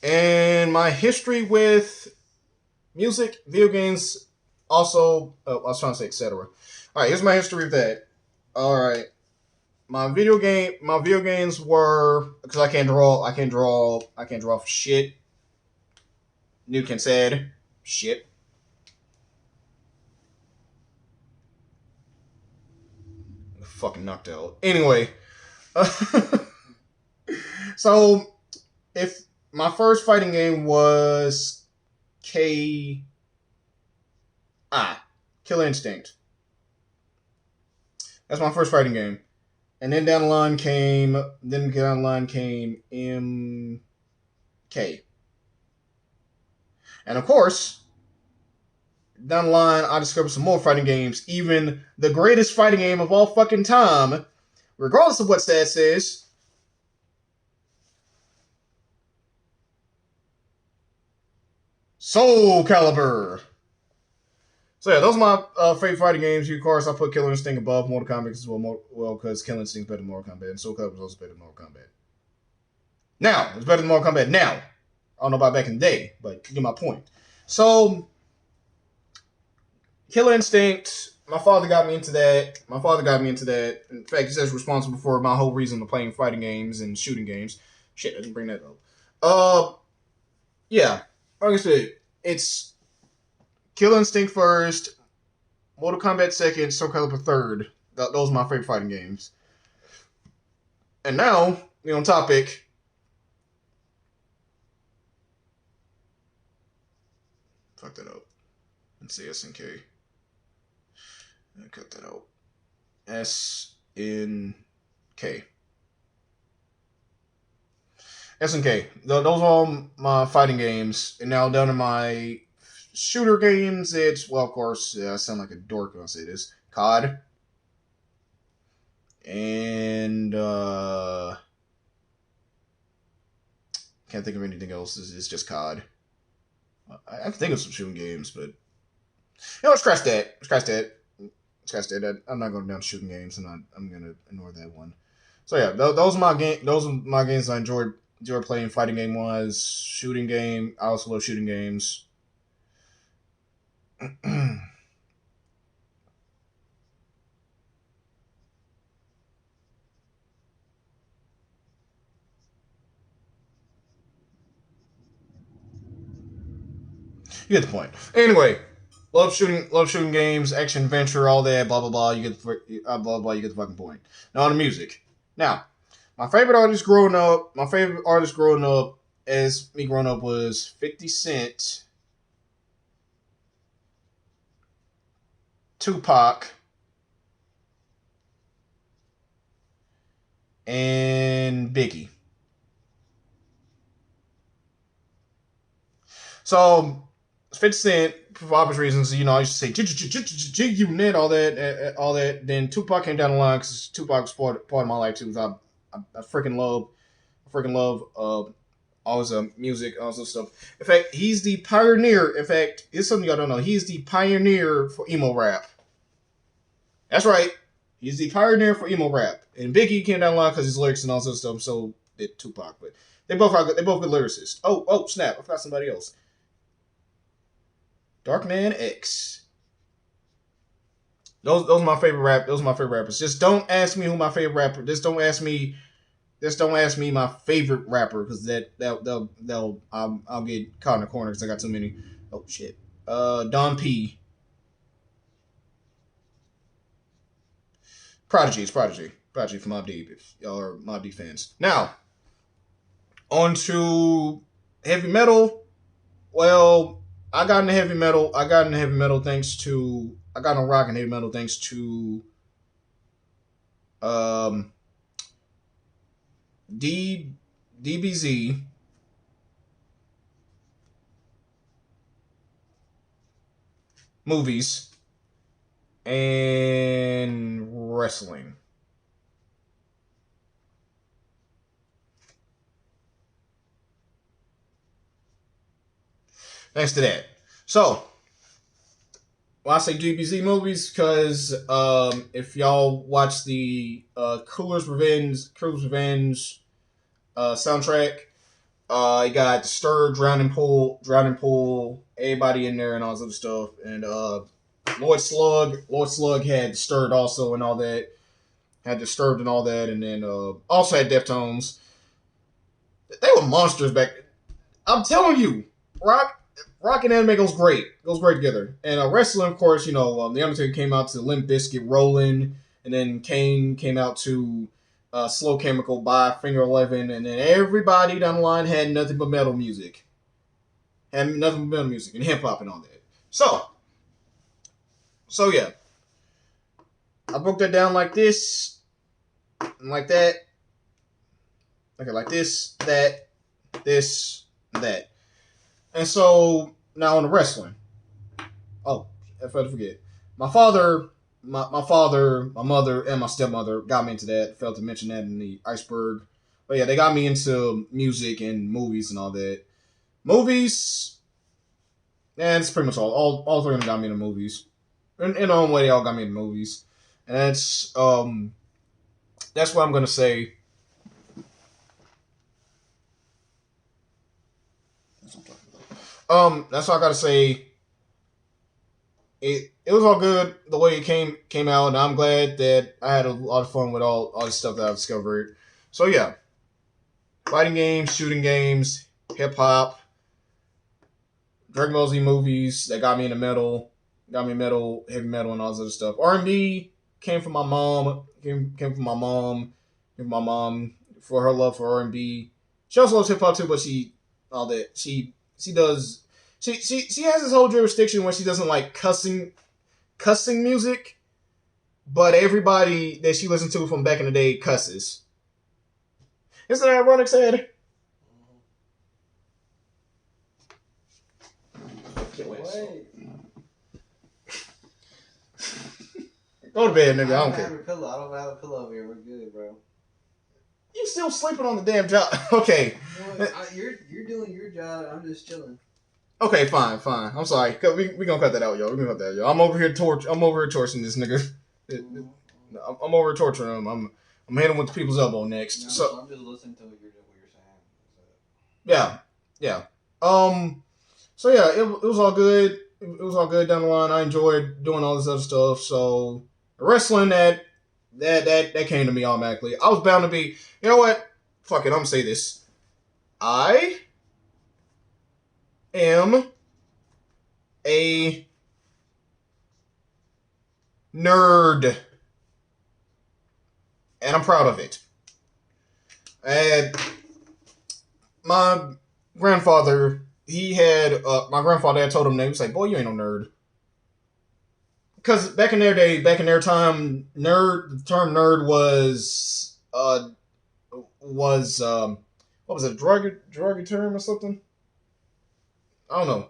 and my history with music, video games, also, I was trying to say etc. All right, here's my history with that. All right, my video games were, because I can't draw for shit. New can said shit. Fucking knocked out. Anyway, so if my first fighting game was Killer Instinct. That's my first fighting game. And then down the line came MK. And of course, down the line, I discovered some more fighting games, even the greatest fighting game of all fucking time, regardless of what stat says. Soul Calibur. So yeah, those are my favorite fighting games. Of course, I put Killer Instinct above Mortal Kombat as well, because Killer Instinct is better than Mortal Kombat, and Soul Calibur is also better than Mortal Kombat. Now, it's better than Mortal Kombat now. I don't know about back in the day, but you get my point. So, Killer Instinct, my father got me into that. In fact, he says responsible for my whole reason of playing fighting games and shooting games. Shit, I didn't bring that up. Yeah, like I said, it's Killer Instinct first, Mortal Kombat second, Soul Calibur third. Those are my favorite fighting games. And now, we're on topic. Fuck that up. Let's see, SNK. Cut that out. SNK. SNK. Those are all my fighting games. And now down to my shooter games, it's, well, of course, I sound like a dork when I say this. COD. And, can't think of anything else. It's just COD. I can think of some shooting games, but scratch that. I'm not going down to shooting games, and I'm gonna ignore that one. So yeah, those are my games I enjoy playing. Fighting game wise, shooting game. I also love shooting games. You get the point. Anyway, love shooting games, action adventure, all that, blah blah blah. You get the fucking point. Now on the music. Now, my favorite artist growing up as me growing up was 50 Cent, Tupac, and Biggie. So 50 Cent, for obvious reasons, I used to say G-Unit, all that. Then Tupac came down the line because Tupac was part of my life too. I freaking love all his music, all this stuff. In fact, he's the pioneer. In fact, it's something y'all don't know. He's the pioneer for emo rap. That's right. He's the pioneer for emo rap. And Biggie came down the line because his lyrics and all this stuff. So did Tupac, but they both good lyricists. Oh snap! I forgot somebody else. Darkman X. Those are my favorite rappers. Just don't ask me who my favorite rapper. Just don't ask me my favorite rapper, because I'll get caught in the corner because I got too many. Oh shit. Don P. Prodigy from Mobb Deep, if y'all are Mobb Deep fans. Now, on to heavy metal. Well, I got into heavy metal thanks to rock and heavy metal thanks to DBZ, movies, and wrestling. Thanks to that. So, well, I say DBZ movies because if y'all watch the Cruel's Revenge soundtrack, you got Stir, Drowning Pool, everybody in there and all this other stuff. And Lord Slug had Disturbed also and all that. Had Disturbed and all that, and then also had Deftones. They were monsters back. I'm telling you, rock and anime goes great together. And wrestling, of course, The Undertaker came out to Limp Bizkit, Rollin', and then Kane came out to Slow Chemical by Finger 11, and then everybody down the line had nothing but metal music. And hip hop and all that. So yeah. I broke that down like this, and like that. Okay, like this, that, this, that. And so, now on the wrestling. Oh, I failed to forget. My father, my father, my mother, and my stepmother got me into that. Failed to mention that in the iceberg. But yeah, they got me into music and movies and all that. Movies, and it's pretty much all three of them got me into movies. In their own way, they all got me into movies. And that's what I'm gonna say. That's all I gotta say. It was all good the way it came out, and I'm glad that I had a lot of fun with all the stuff that I've discovered. So yeah, fighting games, shooting games, hip hop, Dragon Ball Z movies that got me into metal, heavy metal, and all this other stuff. R&B came from my mom, came from my mom, for her love for R&B. She also loves hip hop too, but she does. She has this whole jurisdiction where she doesn't like cussing music, but everybody that she listened to from back in the day cusses. Isn't that ironic, Sad? Wait. Go to bed, nigga. I don't have care. a pillow. I don't have a pillow over here. We're good, bro. You still sleeping on the damn job? Okay. Well, you're doing your job. I'm just chilling. Okay, fine. I'm sorry. We gonna cut that out, y'all. We gonna cut that out, y'all. I'm over here torturing this nigga. I'm over here torturing him. I'm hitting him with the people's elbow next. No, So I'm just listening to what you're saying. yeah. So yeah, it was all good. It was all good down the line. I enjoyed doing all this other stuff. So wrestling that came to me automatically. I was bound to be. You know what? Fuck it. I'm gonna say this. I am a nerd, and I'm proud of it. And my grandfather, my grandfather had told him that. He was like, "Boy, you ain't no nerd." Because back in their time, the term nerd was what was it, derogatory term or something? I don't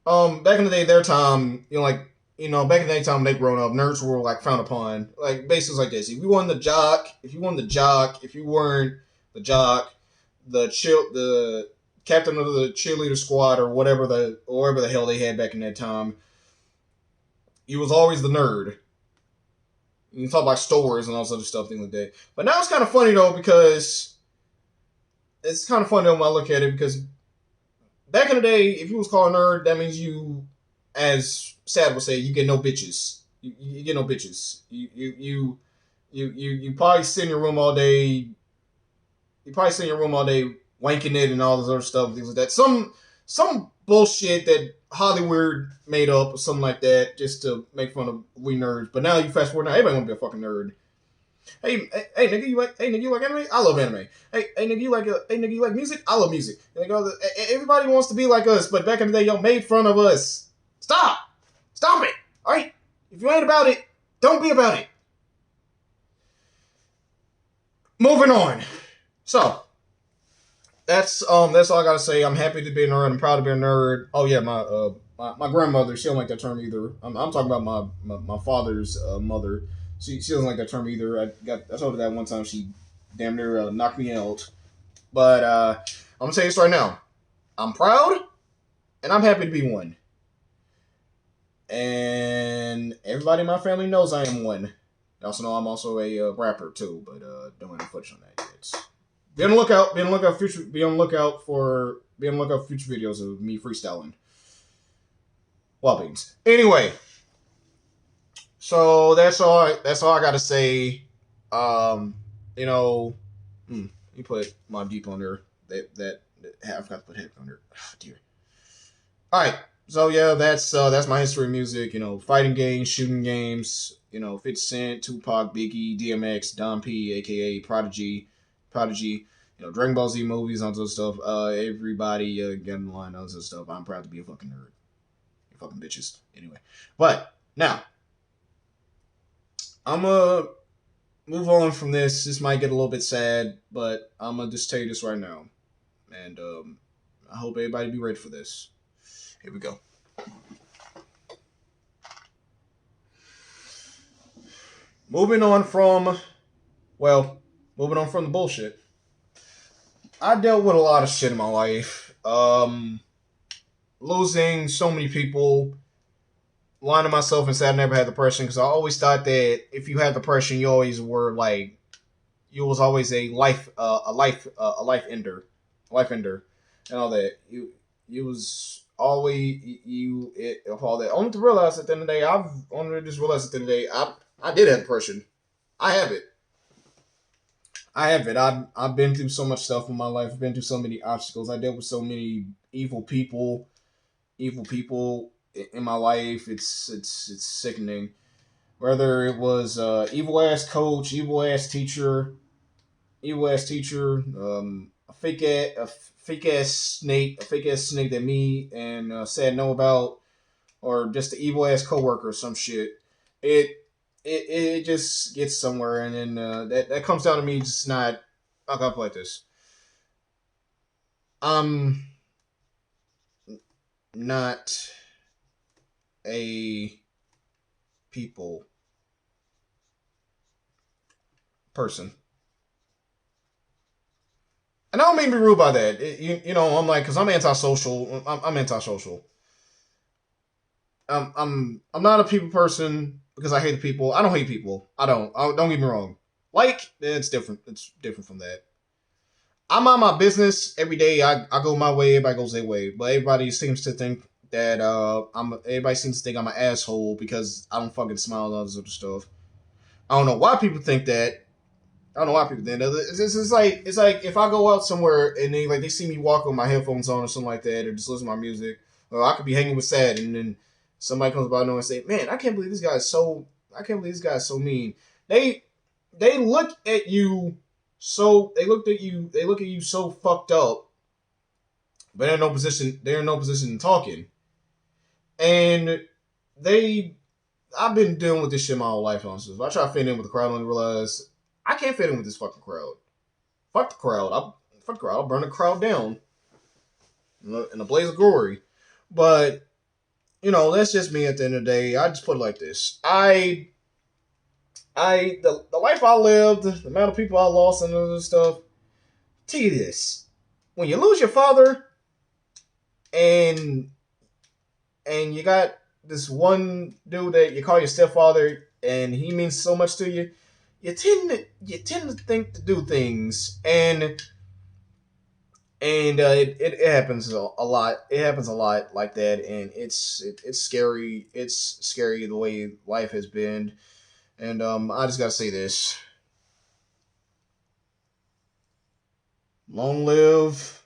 know. Back in the day, their time, back in their time, they grown up, nerds were like frowned upon. Like basically like this: if you weren't the jock, if you weren't the jock, the captain of the cheerleader squad or whatever the hell they had back in that time, he was always the nerd. You can talk about stores and all this other stuff, things like that. But now it's kind of funny though, because it's kind of funny when I look at it, because back in the day, if you was called a nerd, that means you, as Sad would say, you get no bitches. You get no bitches. You probably sit in your room all day. You probably sit in your room all day wanking it and all this other stuff, things like that. Some bullshit that Hollywood made up or something like that just to make fun of we nerds. But now you fast forward now, everybody want to be a fucking nerd. Hey nigga, you like anime? I love anime. Hey nigga, you like music? I love music. Everybody wants to be like us, but back in the day, y'all made fun of us. Stop it. All right, if you ain't about it, don't be about it. Moving on. So that's all I gotta say. I'm happy to be a nerd. I'm proud to be a nerd. Oh yeah, my grandmother, she don't like that term either. I'm talking about my father's mother. She doesn't like that term either. I told her that one time. She damn near knocked me out. But I'm gonna tell you this right now. I'm proud, and I'm happy to be one. And everybody in my family knows I am one. They also know I'm also a rapper too, but don't have any footage on that yet. Be on the lookout. Be on the lookout for future videos of me freestyling. Wild Beanz. Anyway, so that's all I gotta say. You put my deep on there. I forgot to put heavy on there. Oh, dear. All right. So yeah, that's my history of music. Fighting games, shooting games. 50 Cent, Tupac, Biggie, DMX, Don P, aka Prodigy. Dragon Ball Z movies, all those stuff. Everybody get in line, all this stuff. I'm proud to be a fucking nerd. You fucking bitches. Anyway, but now I'm gonna move on from this. This might get a little bit sad, but I'm gonna just tell you this right now, and I hope everybody be ready for this. Here we go. moving on from moving on from the bullshit. I dealt with a lot of shit in my life. Losing so many people, lying to myself and said I never had depression because I always thought that if you had depression, you always were like you was always a life ender, and all that. You was always all that. Only to realize at the end of the day, I've only just realized at the end of the day, I did have depression. I have it. I've been through so much stuff in my life. I've been through so many obstacles. I dealt with so many evil people. In my life. It's sickening. Whether it was evil ass coach, evil ass teacher, a fake ass snake that me and said no about, or just the evil ass coworker or some shit. It it just gets somewhere, and then that comes down to me just not. I gotta play this. I'm not a people person. And I don't mean to be rude by that. You know, I'm like, because I'm antisocial. I'm antisocial. I'm not a people person because I hate people. I don't hate people. Don't get me wrong. Like, it's different. It's different from that. I'm on my business every day. I go my way. Everybody goes their way. But everybody seems to think that Everybody seems to think I'm an asshole because I don't fucking smile and all this other stuff. I don't know why people think that. I don't know why people think that. It's like if I go out somewhere and they see me walk with my headphones on or something like that, or just listen to my music, or I could be hanging with Sad, and then somebody comes by and say, "Man, I can't believe this guy is so. I can't believe this guy is so mean." They look at you so they look at you so fucked up, but they're in no position. They're in no position talking, and they. I've been dealing with this shit my whole life, honestly. I try to fit in with the crowd and realize I can't fit in with this fucking crowd. Fuck the crowd. Fuck the crowd. I'll burn the crowd down in a blaze of glory. But that's just me. At the end of the day, I just put it like this: the life I lived, the amount of people I lost, and all this stuff. Tell you this: when you lose your father, and you got this one dude that you call your stepfather, and he means so much to you, you tend to think to do things, and it happens a lot. It happens a lot like that, and it's scary. It's scary the way life has been, and I just gotta say this: long live.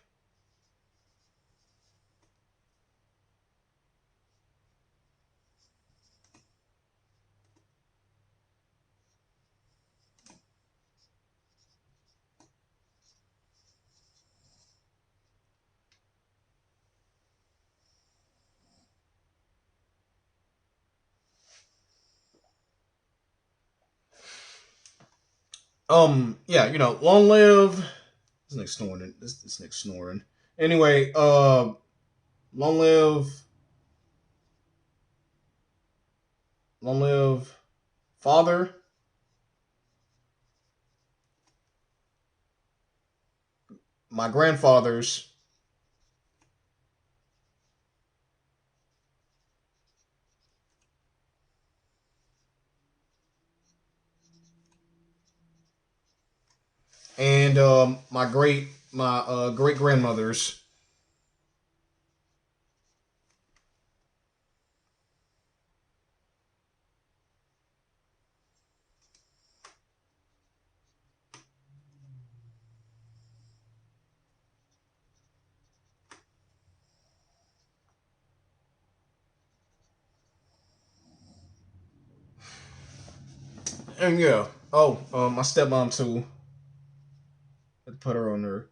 Yeah, long live. This next snoring. This next snoring. Anyway, long live, long live, father, my grandfathers, and my great grandmothers. And yeah, my stepmom too. Let's put her on there.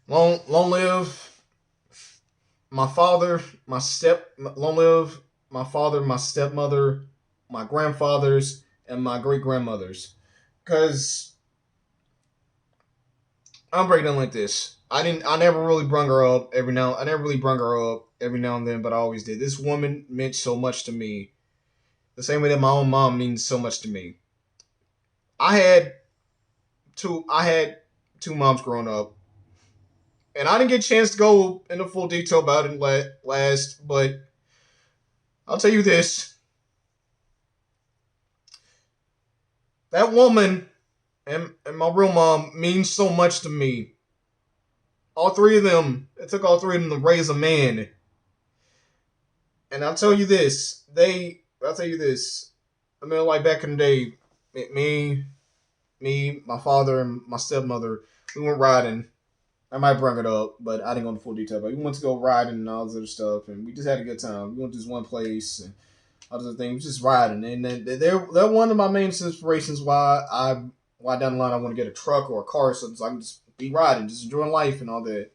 Long live my father, long live my father, my stepmother, my grandfathers, and my great grandmothers. Cause I'm breaking down like this. I never really brung her up I never really brung her up every now and then, but I always did. This woman meant so much to me. The same way that my own mom means so much to me. I had I had two moms growing up, and I didn't get a chance to go into full detail about it last, but I'll tell you this. That woman and my real mom means so much to me. All three of them, it took all three of them to raise a man. And I'll tell you this, I mean, like back in the day, my father, and my stepmother, we went riding. I might bring it up, but I didn't go into full detail. But we went to go riding and all this other stuff, and we just had a good time. We went to this one place and all this other thing. We just riding, and they're one of my main inspirations why down the line I want to get a truck or a car, so I can just be riding, just enjoying life and all that.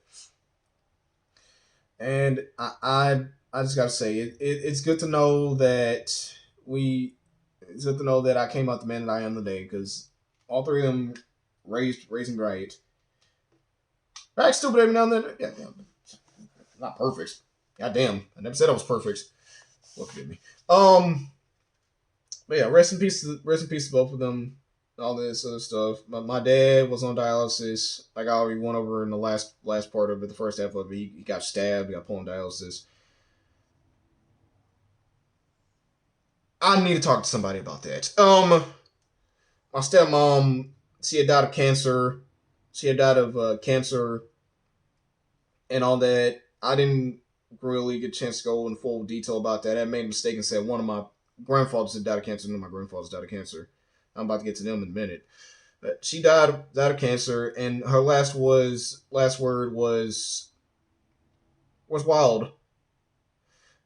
And I just gotta say it's good to know that it's good to know that I came out the man that I am today, because all three of them raised me right. I act stupid every now and then. Yeah, not perfect. God damn, I never said I was perfect. Look at me. But yeah, rest in peace to both of them. All this other stuff. My dad was on dialysis. Like I already went over in the last part of it, the first half of it. He got stabbed. He got put on dialysis. I need to talk to somebody about that. My stepmom, she had died of cancer. She had died of cancer and all that. I didn't really get a chance to go in full detail about that. I made a mistake and said one of my grandfathers had died of cancer. None of my grandfathers died of cancer. I'm about to get to them in a minute. But she died of cancer, and her last word was wild.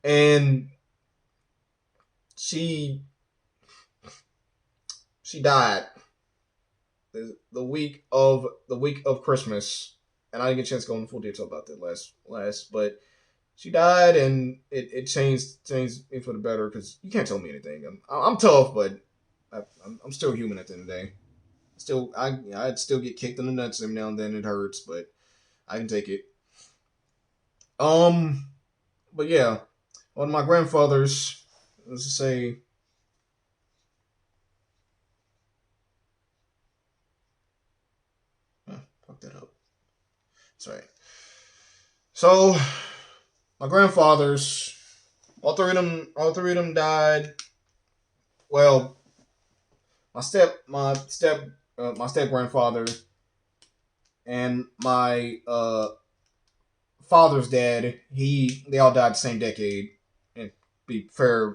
And she died the week of Christmas, and I didn't get a chance to go into full detail about that last, but she died, and it changed me for the better, because you can't tell me anything. I'm tough, but I'm still human at the end of the day. I'd still get kicked in the nuts every now and then. It hurts, but I can take it. But yeah, one of my grandfathers, let's just say, fuck that up. Sorry. So my grandfathers, all three of them died. Well, my step grandfather and my father's dad, they all died the same decade. And be fair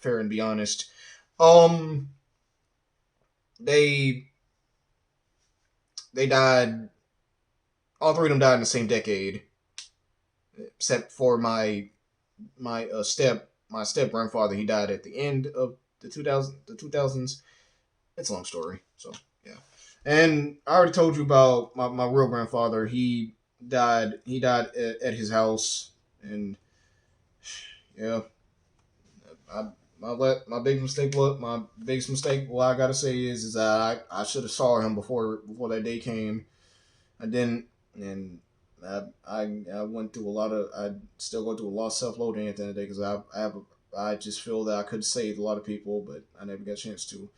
and be honest. They died. All three of them died in the same decade, except for my step grandfather. He died at the end of the 2000s. It's a long story, so yeah. And I already told you about my real grandfather. He died at his house, and yeah, my biggest mistake. What I gotta say is that I should have saw him before that day came. I didn't, and I went through a lot of. I still go through a lot of self-loathing at the end of the day, because I just feel that I could save a lot of people, but I never got a chance to.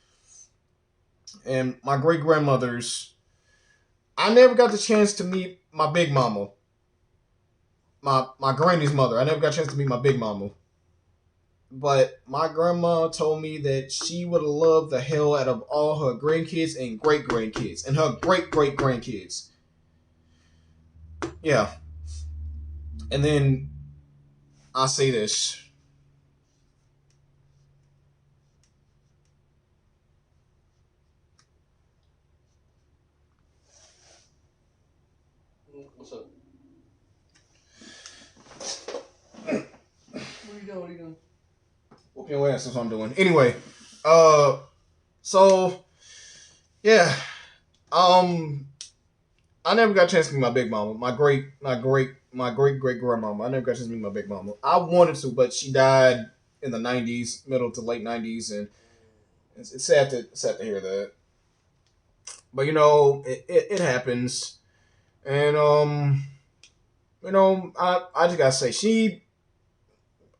And my great grandmothers, I never got the chance to meet my big mama. My granny's mother. I never got a chance to meet my big mama. But my grandma told me that she would have loved the hell out of all her grandkids and great grandkids and her great great grandkids. Yeah. And then I say this. What's up? What are you doing? Whooping your ass, that's what I'm doing. Anyway, so yeah, I never got a chance to meet my big mama, my great great grandmama. I never got a chance to meet my big mama. I wanted to, but she died in the '90s, middle to late '90s, and it's sad to hear that. But you know, it happens. And I just gotta say,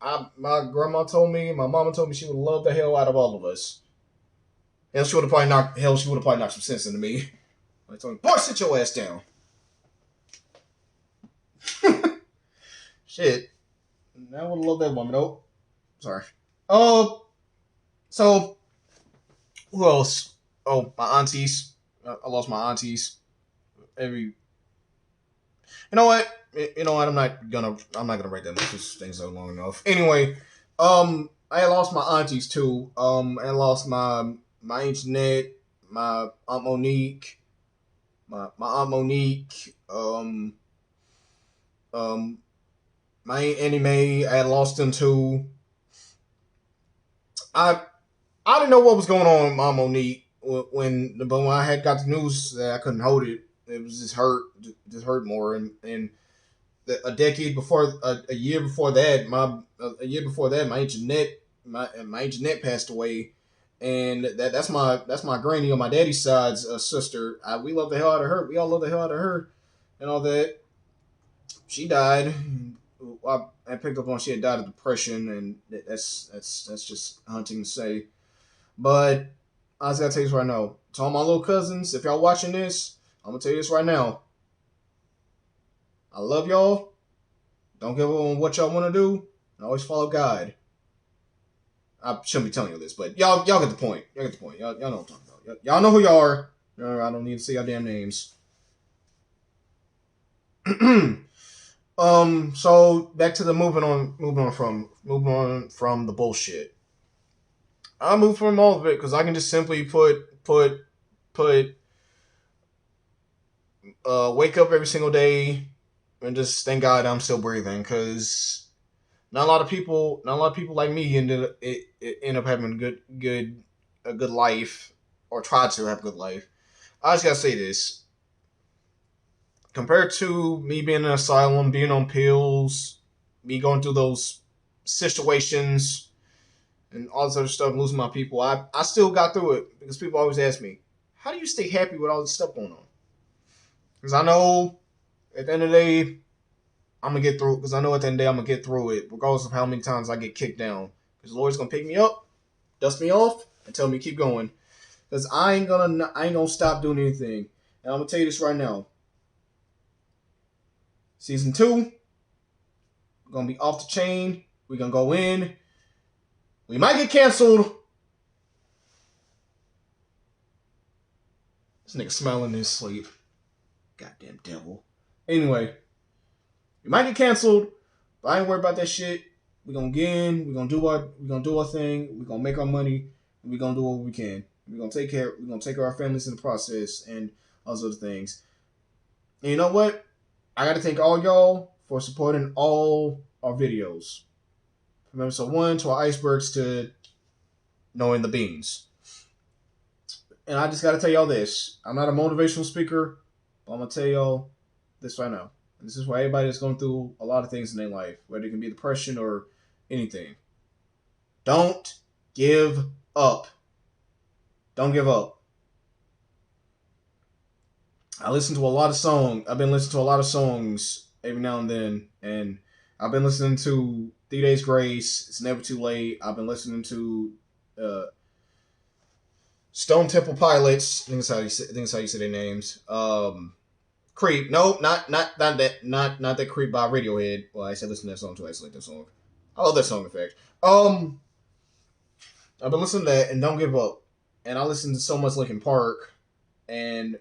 my grandma told me, my mama told me she would love the hell out of all of us. She would have probably knocked some sense into me. I told me, boy, sit your ass down. Shit. I would love that woman though. Sorry. So who else? Oh, my aunties. I lost my aunties. Every. You know what? I'm not gonna write that much. This thing's so long enough. Anyway, I lost my aunties too. I lost my aunt Jeanette, my aunt Monique, my aunt Monique. Um, my aunt Annie Mae. I had lost them too. I I didn't know what was going on with my Monique but when I had got the news that I couldn't hold it, it was just hurt more. And a decade before, a year before that, my aunt Jeanette, my aunt Jeanette passed away, and that's my granny on my daddy's side's sister. We love the hell out of her. We all love the hell out of her, and all that. She died. I picked up on she had died of depression, and that's just hunting to say. But I just gotta tell you this right now. To all my little cousins, if y'all watching this, I'm gonna tell you this right now. I love y'all. Don't give up on what y'all want to do, and always follow God. I shouldn't be telling you this, but y'all get the point. Y'all get the point. Y'all know what I'm talking about. Y'all know who y'all are. I don't need to say y'all damn names. So back to the moving on from the bullshit. I move from all of it because I can just simply put wake up every single day and just thank God I'm still breathing. Because not a lot of people like me end up having a good life, or try to have a good life. I just gotta say this: compared to me being in an asylum, being on pills, me going through those situations and all this other stuff, losing my people, I still got through it because people always ask me, how do you stay happy with all this stuff going on? Because I know at the end of the day, I'm gonna get through. Because I know at the end of the day, I'm gonna get through it, regardless of how many times I get kicked down. Because the Lord's gonna pick me up, dust me off, and tell me to keep going. Because I ain't gonna stop doing anything. And I'm gonna tell you this right now. Season 2, we're gonna be off the chain. We're gonna go in. We might get canceled. This nigga smiling in his sleep. Goddamn devil. Anyway, we might get canceled, but I ain't worried about that shit. We're gonna get in. We're gonna do our thing. We're gonna make our money. We're gonna do what we can. We're gonna take care of our families in the process and all those other things. And you know what? I gotta thank all y'all for supporting all our videos. From episode 1 to our icebergs to Knowing Da BeanZ. And I just gotta tell y'all this. I'm not a motivational speaker, but I'm gonna tell y'all this right now. And this is why everybody that's going through a lot of things in their life, whether it can be depression or anything. Don't give up. Don't give up. I've been listening to a lot of songs every now and then, and I've been listening to 3 Days Grace, It's Never Too Late. I've been listening to Stone Temple Pilots. I think that's how you say their names. Creep. No, not that Creep by Radiohead. Well, I said listen to that song too. I like that song. I love that song, in fact. I've been listening to that and Don't Give Up. And I listen to so much Linkin Park. And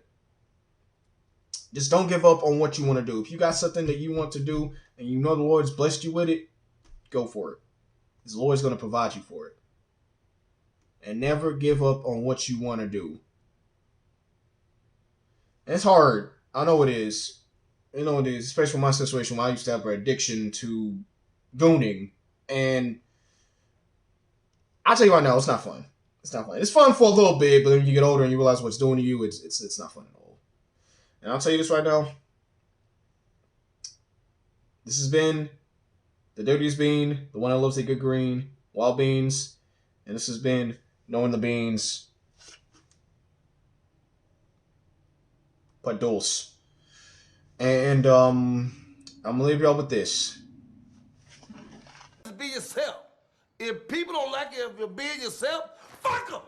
just don't give up on what you want to do. If you got something that you want to do and you know the Lord's blessed you with it, go for it. Because the Lord's going to provide you for it. And never give up on what you want to do. And it's hard. I know it is. You know it is. Especially in my situation where I used to have an addiction to gooning. And I'll tell you right now, it's not fun. It's not fun. It's fun for a little bit, but then you get older and you realize what it's doing to you, it's not fun at all. And I'll tell you this right now. This has been the Dirtiest Bean, the one that loves a good green, Wild Beanz. And this has been Knowing Da BeanZ. Padulce. And I'm gonna leave y'all with this. Be yourself. If people don't like you if you're being yourself, fuck them.